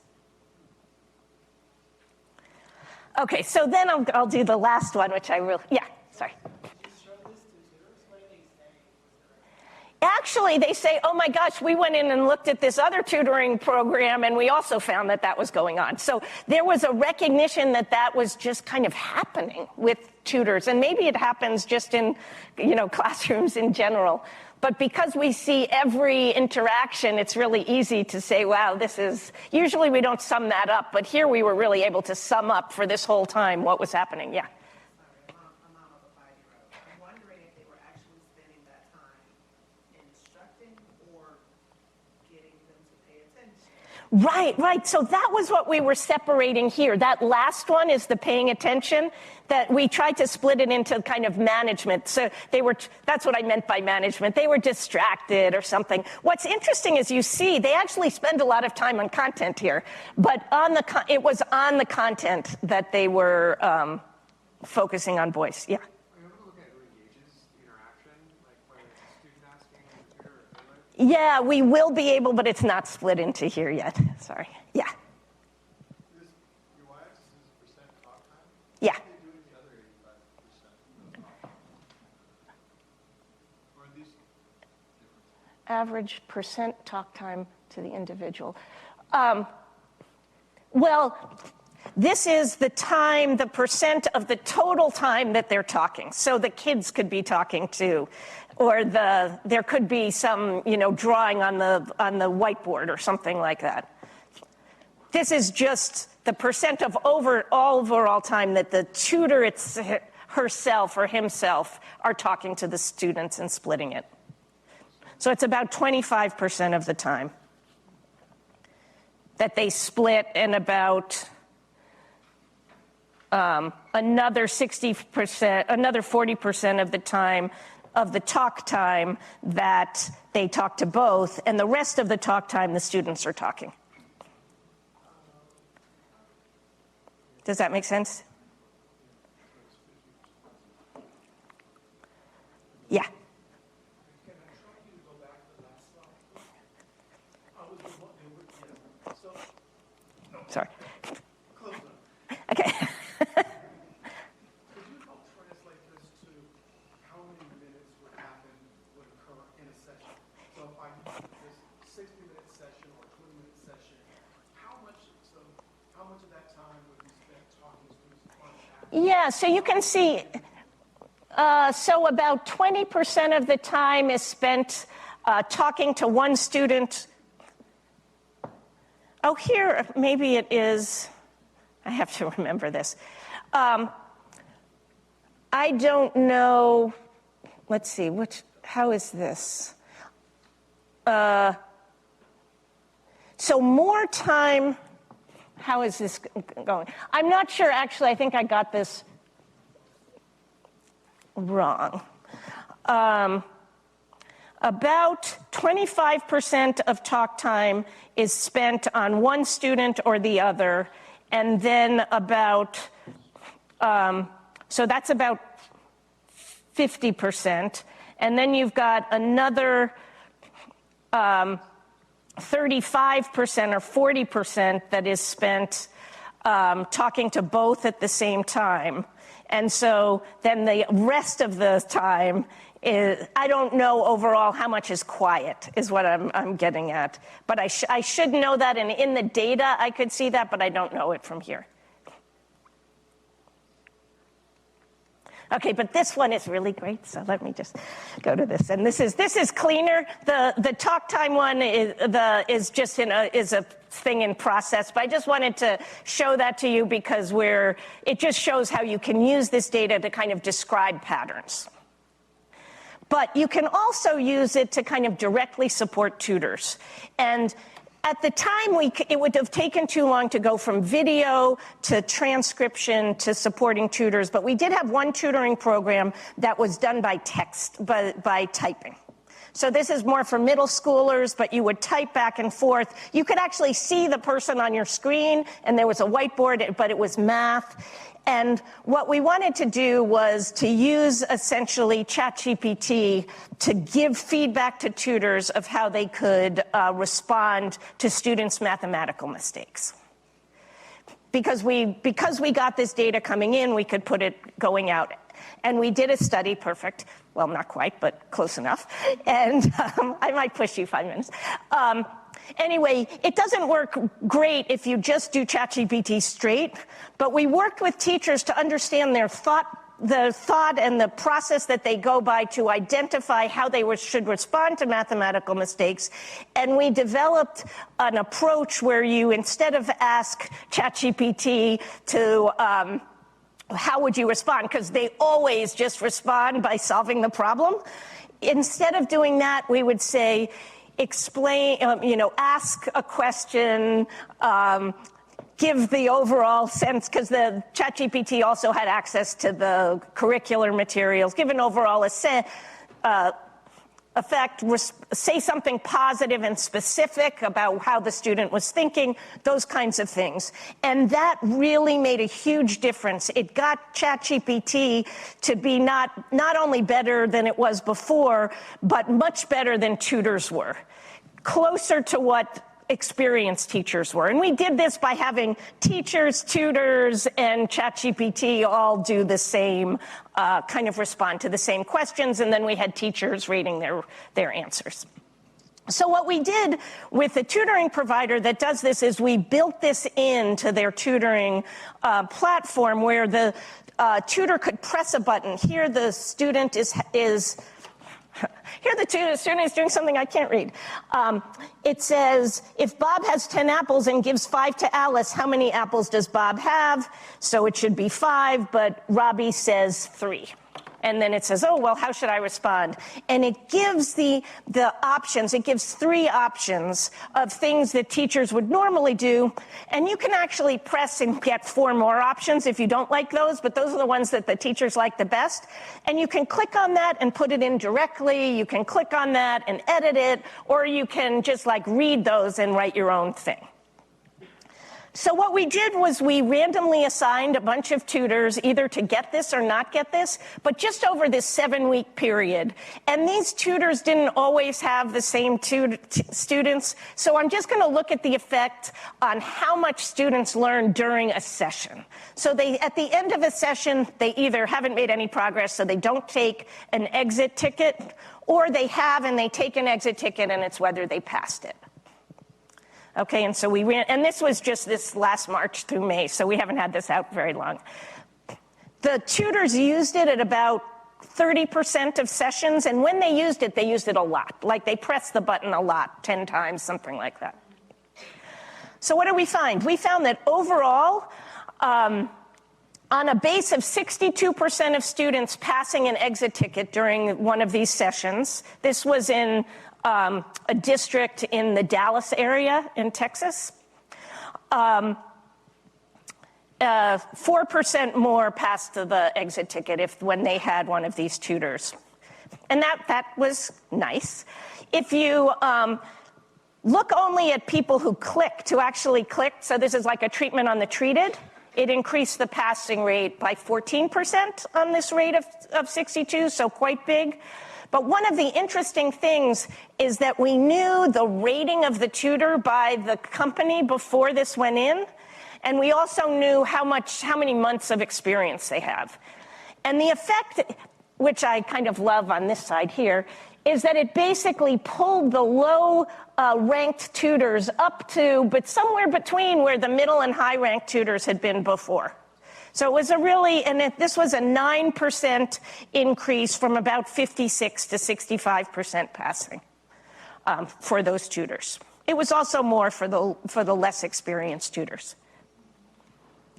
Okay, so then I'll do the last one, which I really, yeah, sorry. Actually, they say, oh my gosh, we went in and looked at this other tutoring program and we also found that that was going on. So there was a recognition that that was just kind of happening with tutors. And maybe it happens just in, classrooms in general. But because we see every interaction, it's really easy to say, wow, this is, usually we don't sum that up, but here we were really able to sum up for this whole time what was happening, yeah. Sorry, I'm mom of a 5-year-old. I'm wondering if they were actually spending that time instructing or getting them to pay attention. Right. So that was what we were separating here. That last one is the paying attention, that we tried to split it into kind of management. So that's what I meant by management. They were distracted or something. What's interesting is you see, they actually spend a lot of time on content here, but it was on the content that they were focusing on boys. Yeah. Are you able to look at who engages the interaction, like whether it's a student asking the tutor or a parent? Yeah, we will be able, but it's not split into here yet. Sorry. Yeah. Your wives is percent talk time? Yeah. What do they do with the other 85%? Or are these different? Average percent talk time to the individual. Well, this is the time, the percent of the total time that they're talking. So the kids could be talking too, or there could be some, drawing on the whiteboard or something like that. This is just the percent of overall time that the tutor herself or himself are talking to the students and splitting it. So it's about 25% of the time that they split, and about another 60%, another 40% of the time of the talk time that they talk to both, and the rest of the talk time the students are talking. Does that make sense? Yeah. Sorry. Okay. Could you help translate this to how many minutes would occur in a session? So if I do this 60-minute session or 20-minute session, how much of that time would be spent talking to students on chat? Yeah, so you can see, so about 20% of the time is spent talking to one student. Oh, here, maybe it is, I have to remember this. I don't know, let's see, how is this? So more time, how is this going? I'm not sure, actually, I think I got this wrong. About 25% of talk time is spent on one student or the other, and then so that's about 50%, and then you've got another 35% or 40% that is spent talking to both at the same time. And so then the rest of the time is, I don't know overall how much is quiet, is what I'm getting at. But I should know that, and in the data I could see that, but I don't know it from here. Okay, but this one is really great, so let me just go to this. And this is cleaner. The talk time one is just is a thing in process, but I just wanted to show that to you because it just shows how you can use this data to kind of describe patterns. But you can also use it to kind of directly support tutors. And at the time, it would have taken too long to go from video to transcription to supporting tutors, but we did have one tutoring program that was done by text, by typing. So this is more for middle schoolers, but you would type back and forth. You could actually see the person on your screen, and there was a whiteboard, but it was math. And what we wanted to do was to use essentially ChatGPT to give feedback to tutors of how they could respond to students' mathematical mistakes. Because we got this data coming in, we could put it going out. And we did a study, perfect. Well, not quite, but close enough. And I might push you 5 minutes. Anyway, it doesn't work great if you just do ChatGPT straight, but we worked with teachers to understand the thought and the process that they go by to identify how they should respond to mathematical mistakes. And we developed an approach where you, instead of ask ChatGPT to how would you respond, because they always just respond by solving the problem. Instead of doing that, we would say, explain, ask a question, give the overall sense, because the ChatGPT also had access to the curricular materials, give an overall effect, say something positive and specific about how the student was thinking, those kinds of things. And that really made a huge difference. It got ChatGPT to be not only better than it was before, but much better than tutors were, closer to what experienced teachers were. And we did this by having teachers, tutors, and ChatGPT all do the same, kind of respond to the same questions, and then we had teachers rating their answers. So what we did with the tutoring provider that does this is we built this into their tutoring platform where the tutor could press a button. Here the student Here the student is doing something I can't read. It says, if Bob has 10 apples and gives 5 to Alice, how many apples does Bob have? So it should be 5, but Robbie says 3. And then it says, oh, well, how should I respond? And it gives the options. It gives 3 options of things that teachers would normally do. And you can actually press and get 4 more options if you don't like those, but those are the ones that the teachers like the best. And you can click on that and put it in directly. You can click on that and edit it, or you can just read those and write your own thing. So what we did was we randomly assigned a bunch of tutors either to get this or not get this, but just over this 7-week period. And these tutors didn't always have the same students. So I'm just going to look at the effect on how much students learn during a session. So at the end of a session, they either haven't made any progress, so they don't take an exit ticket, or they have and they take an exit ticket and it's whether they passed it. Okay, and so we ran, and this was just this last March through May, so we haven't had this out very long. The tutors used it at about 30% of sessions, and when they used it a lot. They pressed the button a lot, 10 times, something like that. So what did we find? We found that overall, on a base of 62% of students passing an exit ticket during one of these sessions, this was in a district in the Dallas area in Texas. 4% more passed the exit ticket when they had one of these tutors. And that was nice. If you look only at people who actually clicked, so this is like a treatment on the treated, it increased the passing rate by 14% on this rate of 62, so quite big. But one of the interesting things is that we knew the rating of the tutor by the company before this went in, and we also knew how many months of experience they have. And the effect, which I kind of love on this side here, is that it basically pulled the low ranked tutors up to, but somewhere between where the middle and high ranked tutors had been before. So it was this was a 9% increase from about 56 to 65% passing for those tutors. It was also more for the less experienced tutors.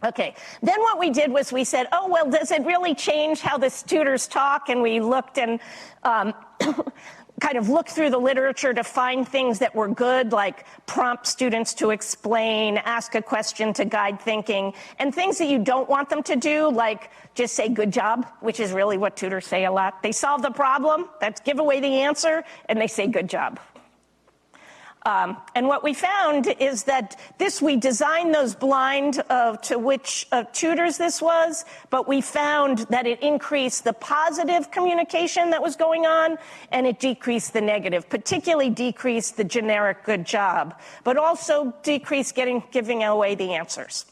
Okay, then what we did was we said, oh, well, does it really change how the tutors talk? And we looked and kind of looked through the literature to find things that were good, like prompt students to explain, ask a question to guide thinking, and things that you don't want them to do, like just say good job, which is really what tutors say a lot. They solve the problem, that's give away the answer, and they say good job. And what we found is that we designed those blind to which tutors this was, but we found that it increased the positive communication that was going on, and it decreased the negative, particularly decreased the generic good job, but also decreased giving away the answers.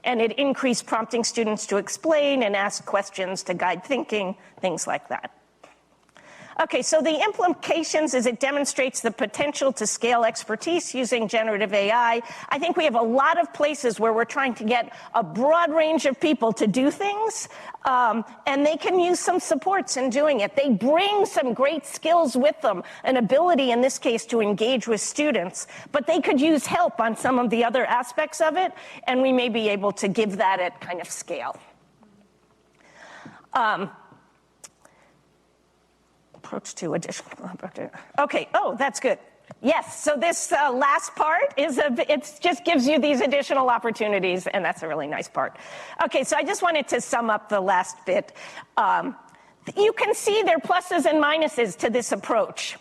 And it increased prompting students to explain and ask questions to guide thinking, things like that. Okay, so the implications is it demonstrates the potential to scale expertise using generative AI. I think we have a lot of places where we're trying to get a broad range of people to do things, and they can use some supports in doing it. They bring some great skills with them, an ability in this case to engage with students, but they could use help on some of the other aspects of it, and we may be able to give that at kind of scale. Approach to additional. Okay, oh, that's good. Yes, so this last part it just gives you these additional opportunities, and that's a really nice part. Okay, so I just wanted to sum up the last bit. You can see there are pluses and minuses to this approach.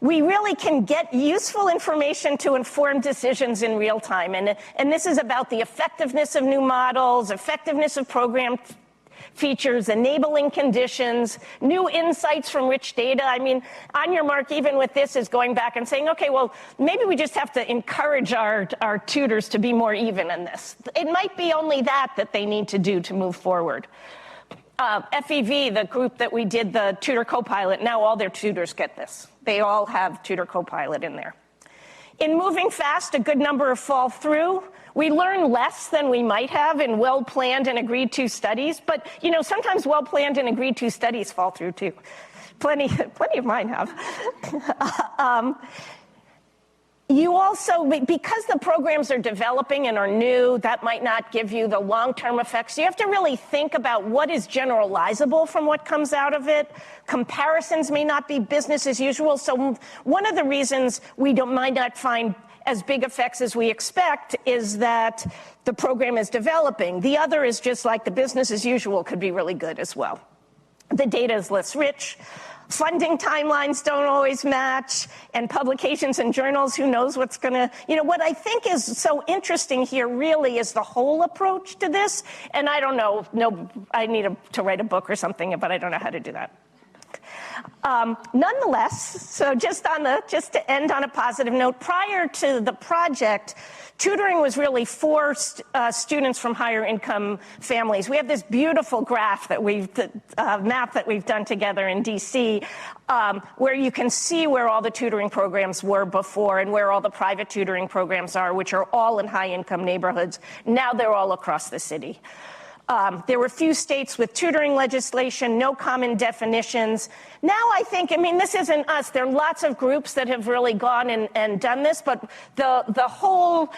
We really can get useful information to inform decisions in real time, and this is about the effectiveness of new models, effectiveness of program features, enabling conditions, new insights from rich data. I mean, on your mark, even with this, is going back and saying, okay, well, maybe we just have to encourage our tutors to be more even in this. It might be only that they need to do to move forward. FEV, the group that we did the Tutor Copilot, now all their tutors get this. They all have Tutor Copilot in there. In moving fast, a good number of fall through. We learn less than we might have in well-planned and agreed-to studies, but sometimes well-planned and agreed-to studies fall through too. Plenty of mine have. You also, because the programs are developing and are new, that might not give you the long-term effects. You have to really think about what is generalizable from what comes out of it. Comparisons may not be business as usual. So one of the reasons we might not find as big effects as we expect is that the program is developing. The other is just like the business as usual could be really good as well. The data is less rich. Funding timelines don't always match, and publications and journals, who knows what's going to, what I think is so interesting here really is the whole approach to this. And I don't know, I need to write a book or something, but I don't know how to do that. Nonetheless, so just to end on a positive note, prior to the project, tutoring was really for students from higher income families. We have this beautiful graph map that we've done together in DC, where you can see where all the tutoring programs were before and where all the private tutoring programs are, which are all in high income neighborhoods. Now they're all across the city. There were few states with tutoring legislation, no common definitions. Now I think, this isn't us. There are lots of groups that have really gone and done this, but the whole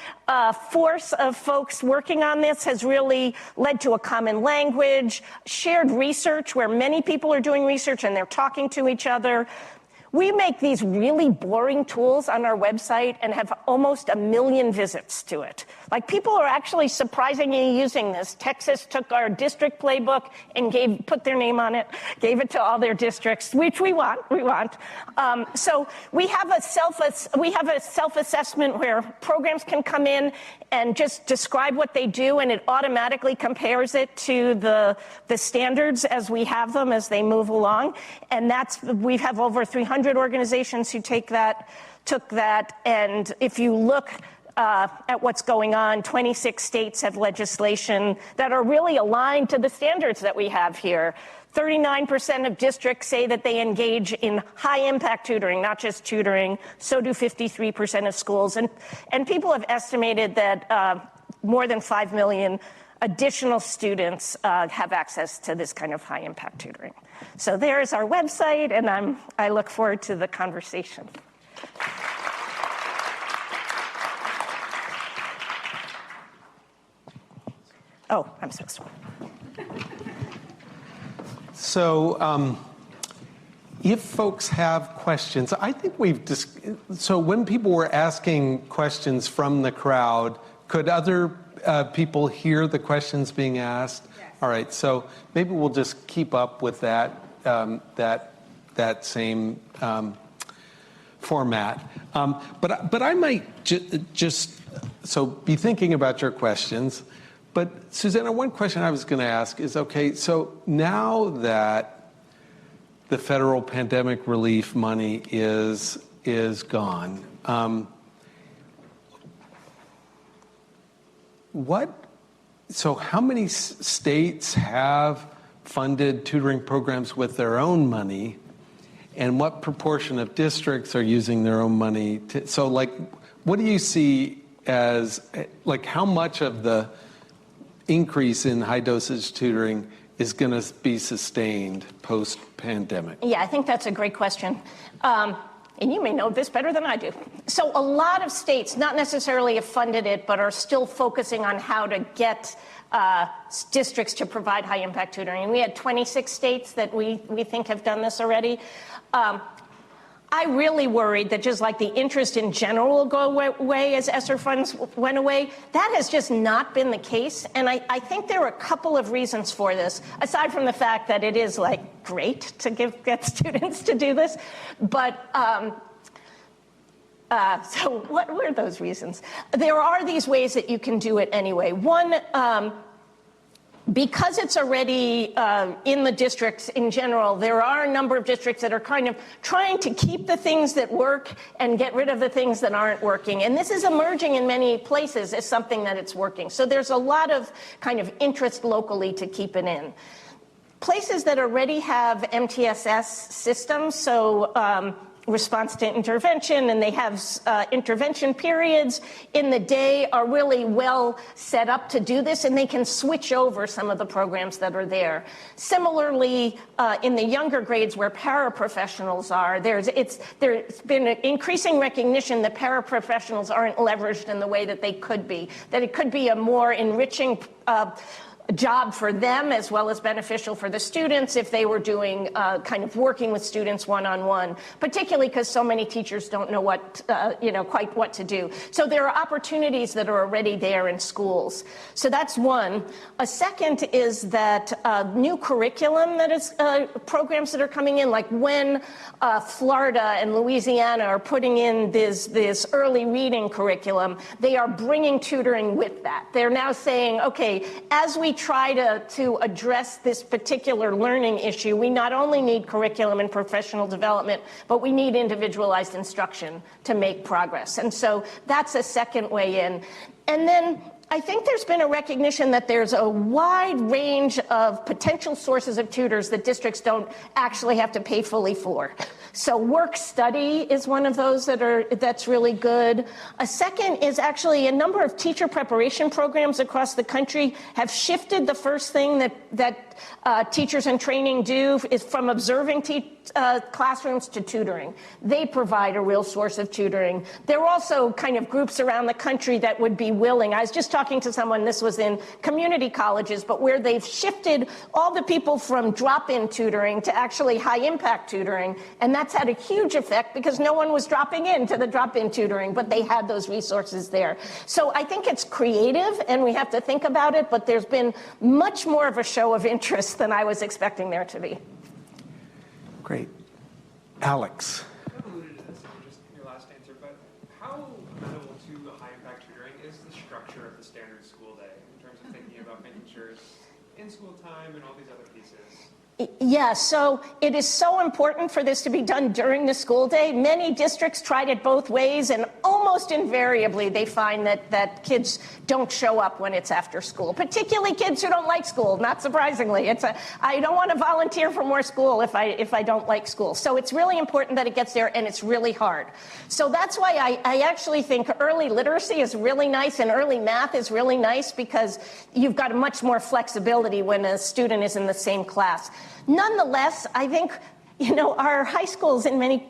force of folks working on this has really led to a common language, shared research where many people are doing research and they're talking to each other. We make these really boring tools on our website and have almost 1 million visits to it. Like, people are actually surprisingly using this. Texas took our district playbook and put their name on it, gave it to all their districts, which we want. So we have a self-assessment where programs can come in and just describe what they do, and it automatically compares it to the standards as we have them as they move along. And we have over 300 organizations who took that, and if you look at what's going on, 26 states have legislation that are really aligned to the standards that we have here. 39% of districts say that they engage in high-impact tutoring, not just tutoring. So do 53% of schools. And people have estimated that more than 5 million additional students have access to this kind of high-impact tutoring. So there's our website, and I look forward to the conversation. Oh, I'm supposed to. So if folks have questions, I think so when people were asking questions from the crowd, could other people hear the questions being asked? Yes. All right, so maybe we'll just keep up with that same format. But I might just be thinking about your questions. But Susanna, one question I was going to ask is, okay, so now that the federal pandemic relief money is gone, so how many states have funded tutoring programs with their own money, and what proportion of districts are using their own money? So, like, what do you see as, like, how much of the increase in high dosage tutoring is going to be sustained post-pandemic? Yeah, I think that's a great question. And you may know this better than I do. So a lot of states, not necessarily have funded it, but are still focusing on how to get districts to provide high-impact tutoring. And we had 26 states that we think have done this already. I really worried that just like the interest in general will go away as ESSER funds went away. That has just not been the case. And I think there are a couple of reasons for this, aside from the fact that it is, like, great to get students to do this. But so what were those reasons? There are these ways that you can do it anyway. One, because it's already in the districts in general, there are a number of districts that are kind of trying to keep the things that work and get rid of the things that aren't working. And this is emerging in many places as something that it's working. So there's a lot of kind of interest locally to keep it in. Places that already have MTSS systems, so response to intervention, and they have intervention periods in the day, are really well set up to do this, and they can switch over some of the programs that are there. Similarly, in the younger grades where paraprofessionals are, there's been an increasing recognition that paraprofessionals aren't leveraged in the way that they could be, that it could be a more enriching job for them as well as beneficial for the students if they were doing kind of working with students one-on-one, particularly because so many teachers don't know quite what to do. So there are opportunities that are already there in schools. So that's one. A second is that new curriculum that is programs that are coming in, like when Florida and Louisiana are putting in this early reading curriculum, they are bringing tutoring with that. They're now saying, okay, as we try to address this particular learning issue, we not only need curriculum and professional development, but we need individualized instruction to make progress. And so that's a second way in. And then I think there's been a recognition that there's a wide range of potential sources of tutors that districts don't actually have to pay fully for. So work study is one of those that's really good. A second is actually a number of teacher preparation programs across the country have shifted the first thing that teachers in training do is from observing classrooms to tutoring. They provide a real source of tutoring. There are also kind of groups around the country that would be willing. I was just talking to someone, this was in community colleges, but where they've shifted all the people from drop-in tutoring to actually high-impact tutoring, and that's had a huge effect because no one was dropping into the drop-in tutoring, but they had those resources there. So I think it's creative, and we have to think about it, but there's been much more of a show of interest than I was expecting there to be. Great. Alex. You kind of alluded to this in your last answer, but how amenable to high-impact tutoring is the structure of the standard school day in terms of thinking about making sure it's in school time and all these other pieces? Yeah, so it is so important for this to be done during the school day. Many districts tried it both ways, and almost invariably they find that kids don't show up when it's after school, particularly kids who don't like school, not surprisingly. I don't want to volunteer for more school if I don't like school. So it's really important that it gets there, and it's really hard. So that's why I actually think early literacy is really nice, and early math is really nice because you've got much more flexibility when a student is in the same class. Nonetheless, I think, our high schools in many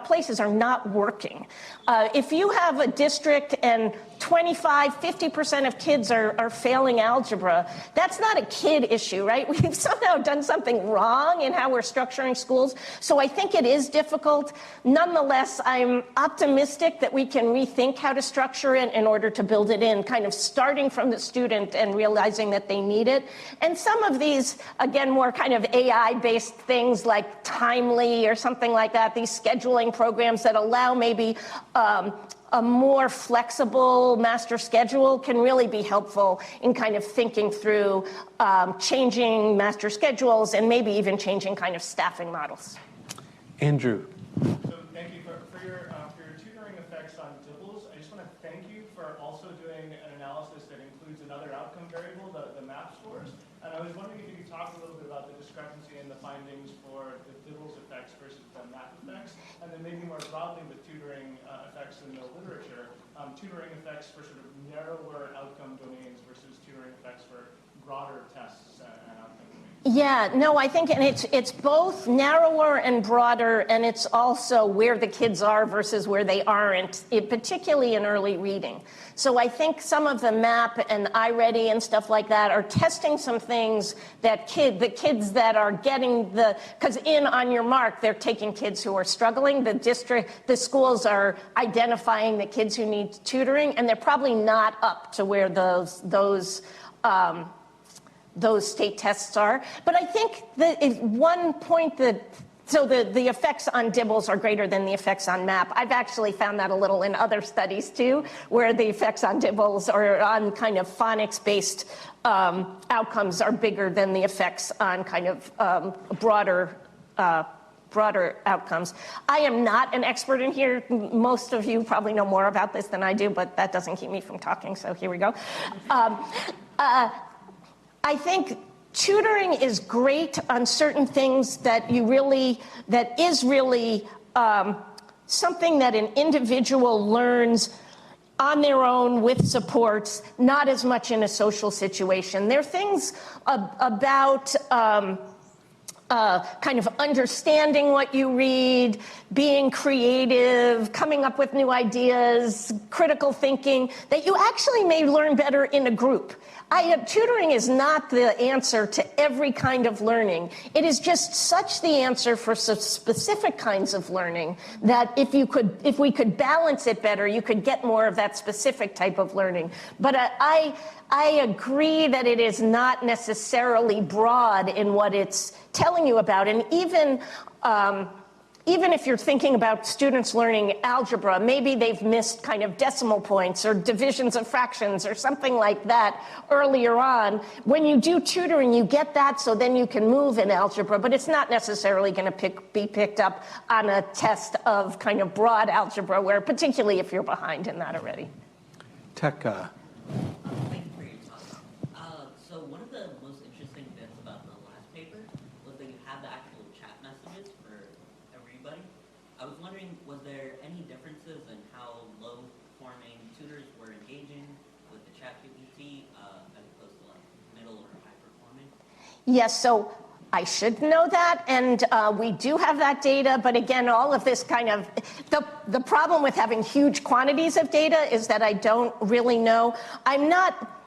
places are not working. If you have a district and 50% of kids are failing algebra, that's not a kid issue, right? We've somehow done something wrong in how we're structuring schools. So I think it is difficult. Nonetheless, I'm optimistic that we can rethink how to structure it in order to build it in, kind of starting from the student and realizing that they need it. And some of these, again, more kind of AI-based things like Timely or something like that, these scheduling programs that allow maybe a more flexible master schedule can really be helpful in kind of thinking through changing master schedules and maybe even changing kind of staffing models. Andrew. So thank you for your tutoring effects on DIBELS. I just want to thank you for also doing an analysis that includes another outcome variable, the MAP scores. And I was wondering if you could talk a little bit about the discrepancy in the findings for the DIBELS effects versus the MAP effects, and then maybe more broadly with tutoring effects in the literature, tutoring effects for sort of narrower outcome domains versus tutoring effects for broader tests and outcome domains. Yeah, no, I think, and it's both narrower and broader, and it's also where the kids are versus where they aren't, particularly in early reading. So I think some of the MAP and iReady and stuff like that are testing some things that the kids that are getting because on your mark, they're taking kids who are struggling. The schools are identifying the kids who need tutoring, and they're probably not up to where those state tests are. But I think that is one point so the effects on DIBELS are greater than the effects on MAP. I've actually found that a little in other studies too, where the effects on DIBELS or on kind of phonics-based outcomes are bigger than the effects on kind of broader outcomes. I am not an expert in here. Most of you probably know more about this than I do, but that doesn't keep me from talking, so here we go. I think tutoring is great on certain things that is really something that an individual learns on their own with supports, not as much in a social situation. There are things about kind of understanding what you read, being creative, coming up with new ideas, critical thinking, that you actually may learn better in a group. Tutoring is not the answer to every kind of learning. It is just such the answer for some specific kinds of learning that if we could balance it better, you could get more of that specific type of learning. But I agree that it is not necessarily broad in what it's telling you about. And even if you're thinking about students learning algebra, maybe they've missed kind of decimal points or divisions of fractions or something like that earlier on. When you do tutoring, you get that, so then you can move in algebra, but it's not necessarily going to be picked up on a test of kind of broad algebra, where particularly if you're behind in that already. Tekka. Thank you for your talk. So one of the most interesting bits about the last paper was that you had the actual chat messages for everybody. I was wondering, was there any differences in how low-performing tutors were engaging with the chat GPT as opposed to like middle or high-performing? Yes, so I should know that, and we do have that data, but again, all of this kind of, the problem with having huge quantities of data is that I don't really know. I'm not,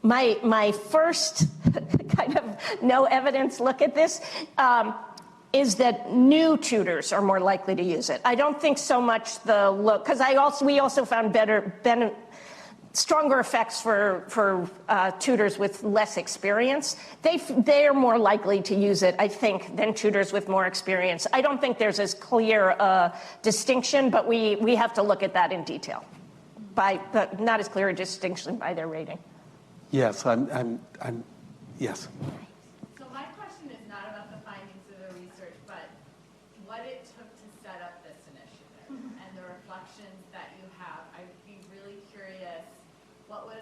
my first kind of no evidence look at this is that new tutors are more likely to use it. I don't think so much the look, because we also found stronger effects for tutors with less experience. They are more likely to use it, I think, than tutors with more experience. I don't think there's as clear a distinction, but we have to look at that in detail. Not as clear a distinction by their rating. Yes, yes. So my question is not about the findings of the research, but what it took to set up this initiative and the reflections that you have. I'd be really curious, what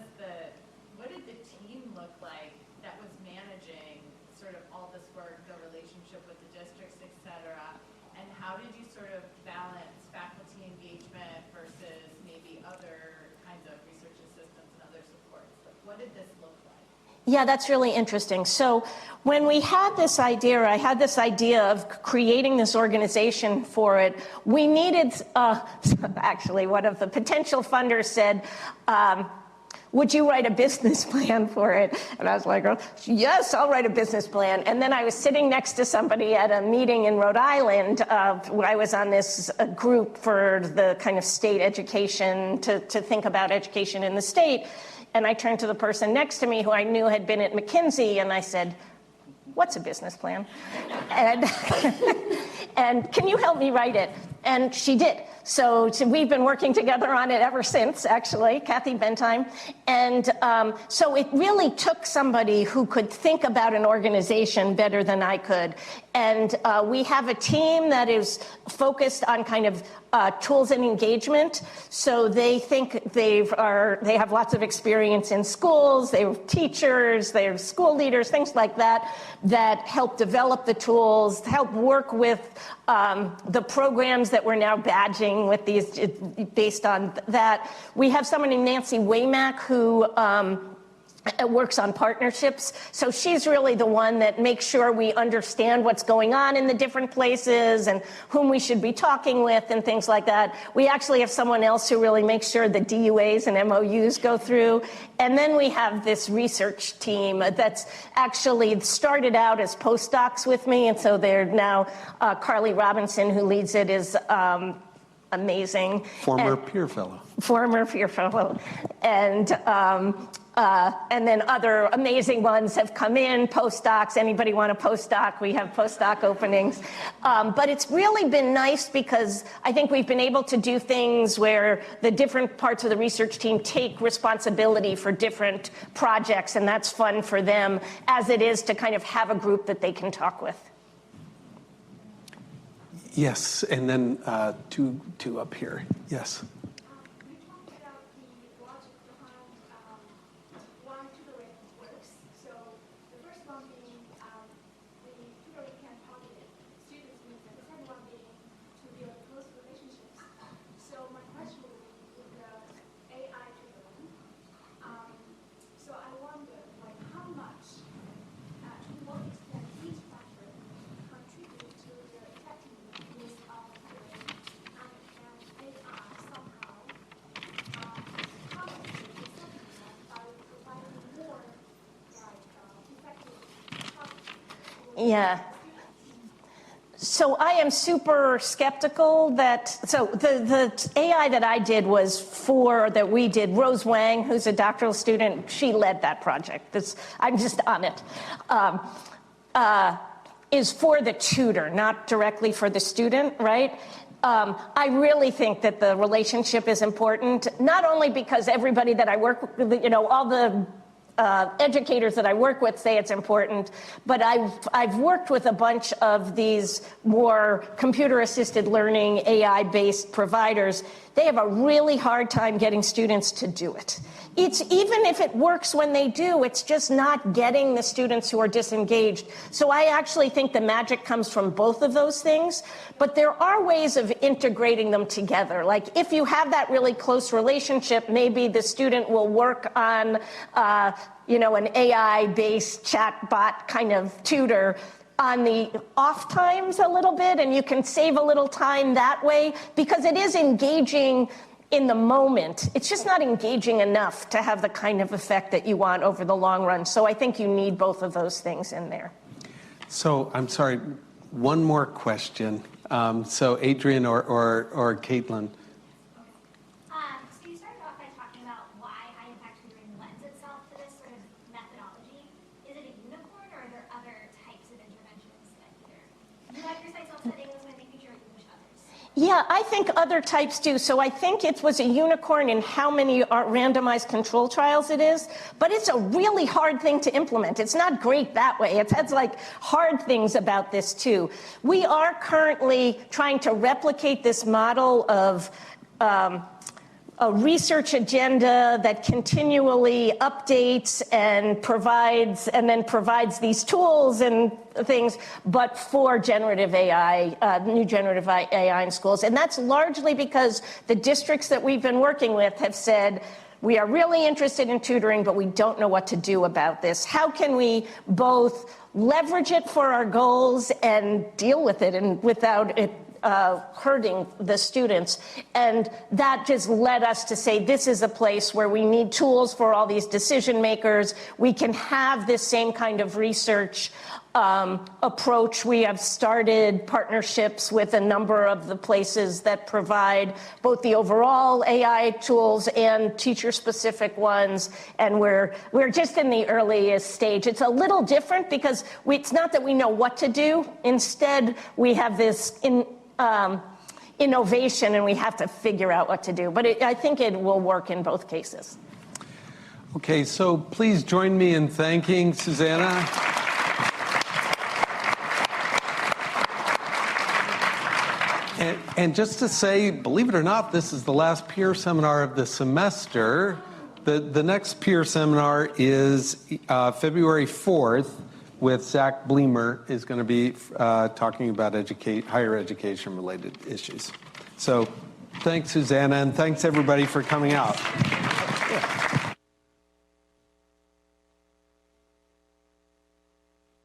did the team look like that was managing sort of all this work, the relationship with the districts, et cetera, and how did you sort of balance faculty engagement versus maybe other kinds of research assistants and other supports? Like, what did this look like? Yeah, that's really interesting. So when we had this idea, I had this idea of creating this organization for it, we needed, actually one of the potential funders said, would you write a business plan for it? And I was like, oh, yes, I'll write a business plan. And then I was sitting next to somebody at a meeting in Rhode Island. I was on this group for the kind of state education, to think about education in the state. And I turned to the person next to me who I knew had been at McKinsey, and I said, what's a business plan? And can you help me write it? And she did. So we've been working together on it ever since, actually, Kathy Bentheim. And so it really took somebody who could think about an organization better than I could. And we have a team that is focused on kind of tools and engagement. So they think they have lots of experience in schools, they're teachers, they're school leaders, things like that, that help develop the tools, help work with the programs that we're now badging with these based on that. We have someone named Nancy Waymack who works on partnerships. So she's really the one that makes sure we understand what's going on in the different places and whom we should be talking with and things like that. We actually have someone else who really makes sure the DUAs and MOUs go through. And then we have this research team that's actually started out as postdocs with me. And so they're now, Carly Robinson, who leads it, is amazing. Former PIER fellow. Former PIER fellow. And then other amazing ones have come in, postdocs. Anybody want a postdoc? We have postdoc openings. But it's really been nice because I think we've been able to do things where the different parts of the research team take responsibility for different projects, and that's fun for them, as it is to kind of have a group that they can talk with. Yes, and then two up here. Yes. Yeah. So I am super skeptical that, so the AI that I did was that we did, Rose Wang, who's a doctoral student, she led that project. I'm just on it. Is for the tutor, not directly for the student, right? I really think that the relationship is important, not only because everybody that I work with, all the educators that I work with say it's important, but I've worked with a bunch of these more computer-assisted learning, AI-based providers. They have a really hard time getting students to do it. Even if it works when they do, it's just not getting the students who are disengaged. So I actually think the magic comes from both of those things, but there are ways of integrating them together. Like if you have that really close relationship, maybe the student will work on an AI-based chatbot kind of tutor on the off times a little bit, and you can save a little time that way because it is engaging in the moment. It's just not engaging enough to have the kind of effect that you want over the long run. So I think you need both of those things in there. So I'm sorry, one more question. So Adrian or Caitlin. So you started off by talking about why high-impact tutoring lends itself to this sort of methodology. Is it a unicorn, or are there other types of interventions that either you like your site self-settings and making sure you push others? Yeah, I think other types do. So I think it was a unicorn in how many randomized control trials it is, but it's a really hard thing to implement. It's not great that way. It has like hard things about this too. We are currently trying to replicate this model of a research agenda that continually updates and provides these tools and things, but for generative AI, new generative AI in schools. And that's largely because the districts that we've been working with have said, we are really interested in tutoring, but we don't know what to do about this. How can we both leverage it for our goals and deal with it and without it hurting the students? And that just led us to say, this is a place where we need tools for all these decision makers. We can have this same kind of research approach. We have started partnerships with a number of the places that provide both the overall AI tools and teacher-specific ones, and we're just in the earliest stage. It's a little different because it's not that we know what to do. Instead, we have this innovation, and we have to figure out what to do. But I think it will work in both cases. Okay, so please join me in thanking Susanna. And just to say, believe it or not, this is the last PIER seminar of the semester. The next PIER seminar is February 4th with Zach Bleemer, is going to be talking about higher education related issues. So thanks, Susanna, and thanks everybody for coming out.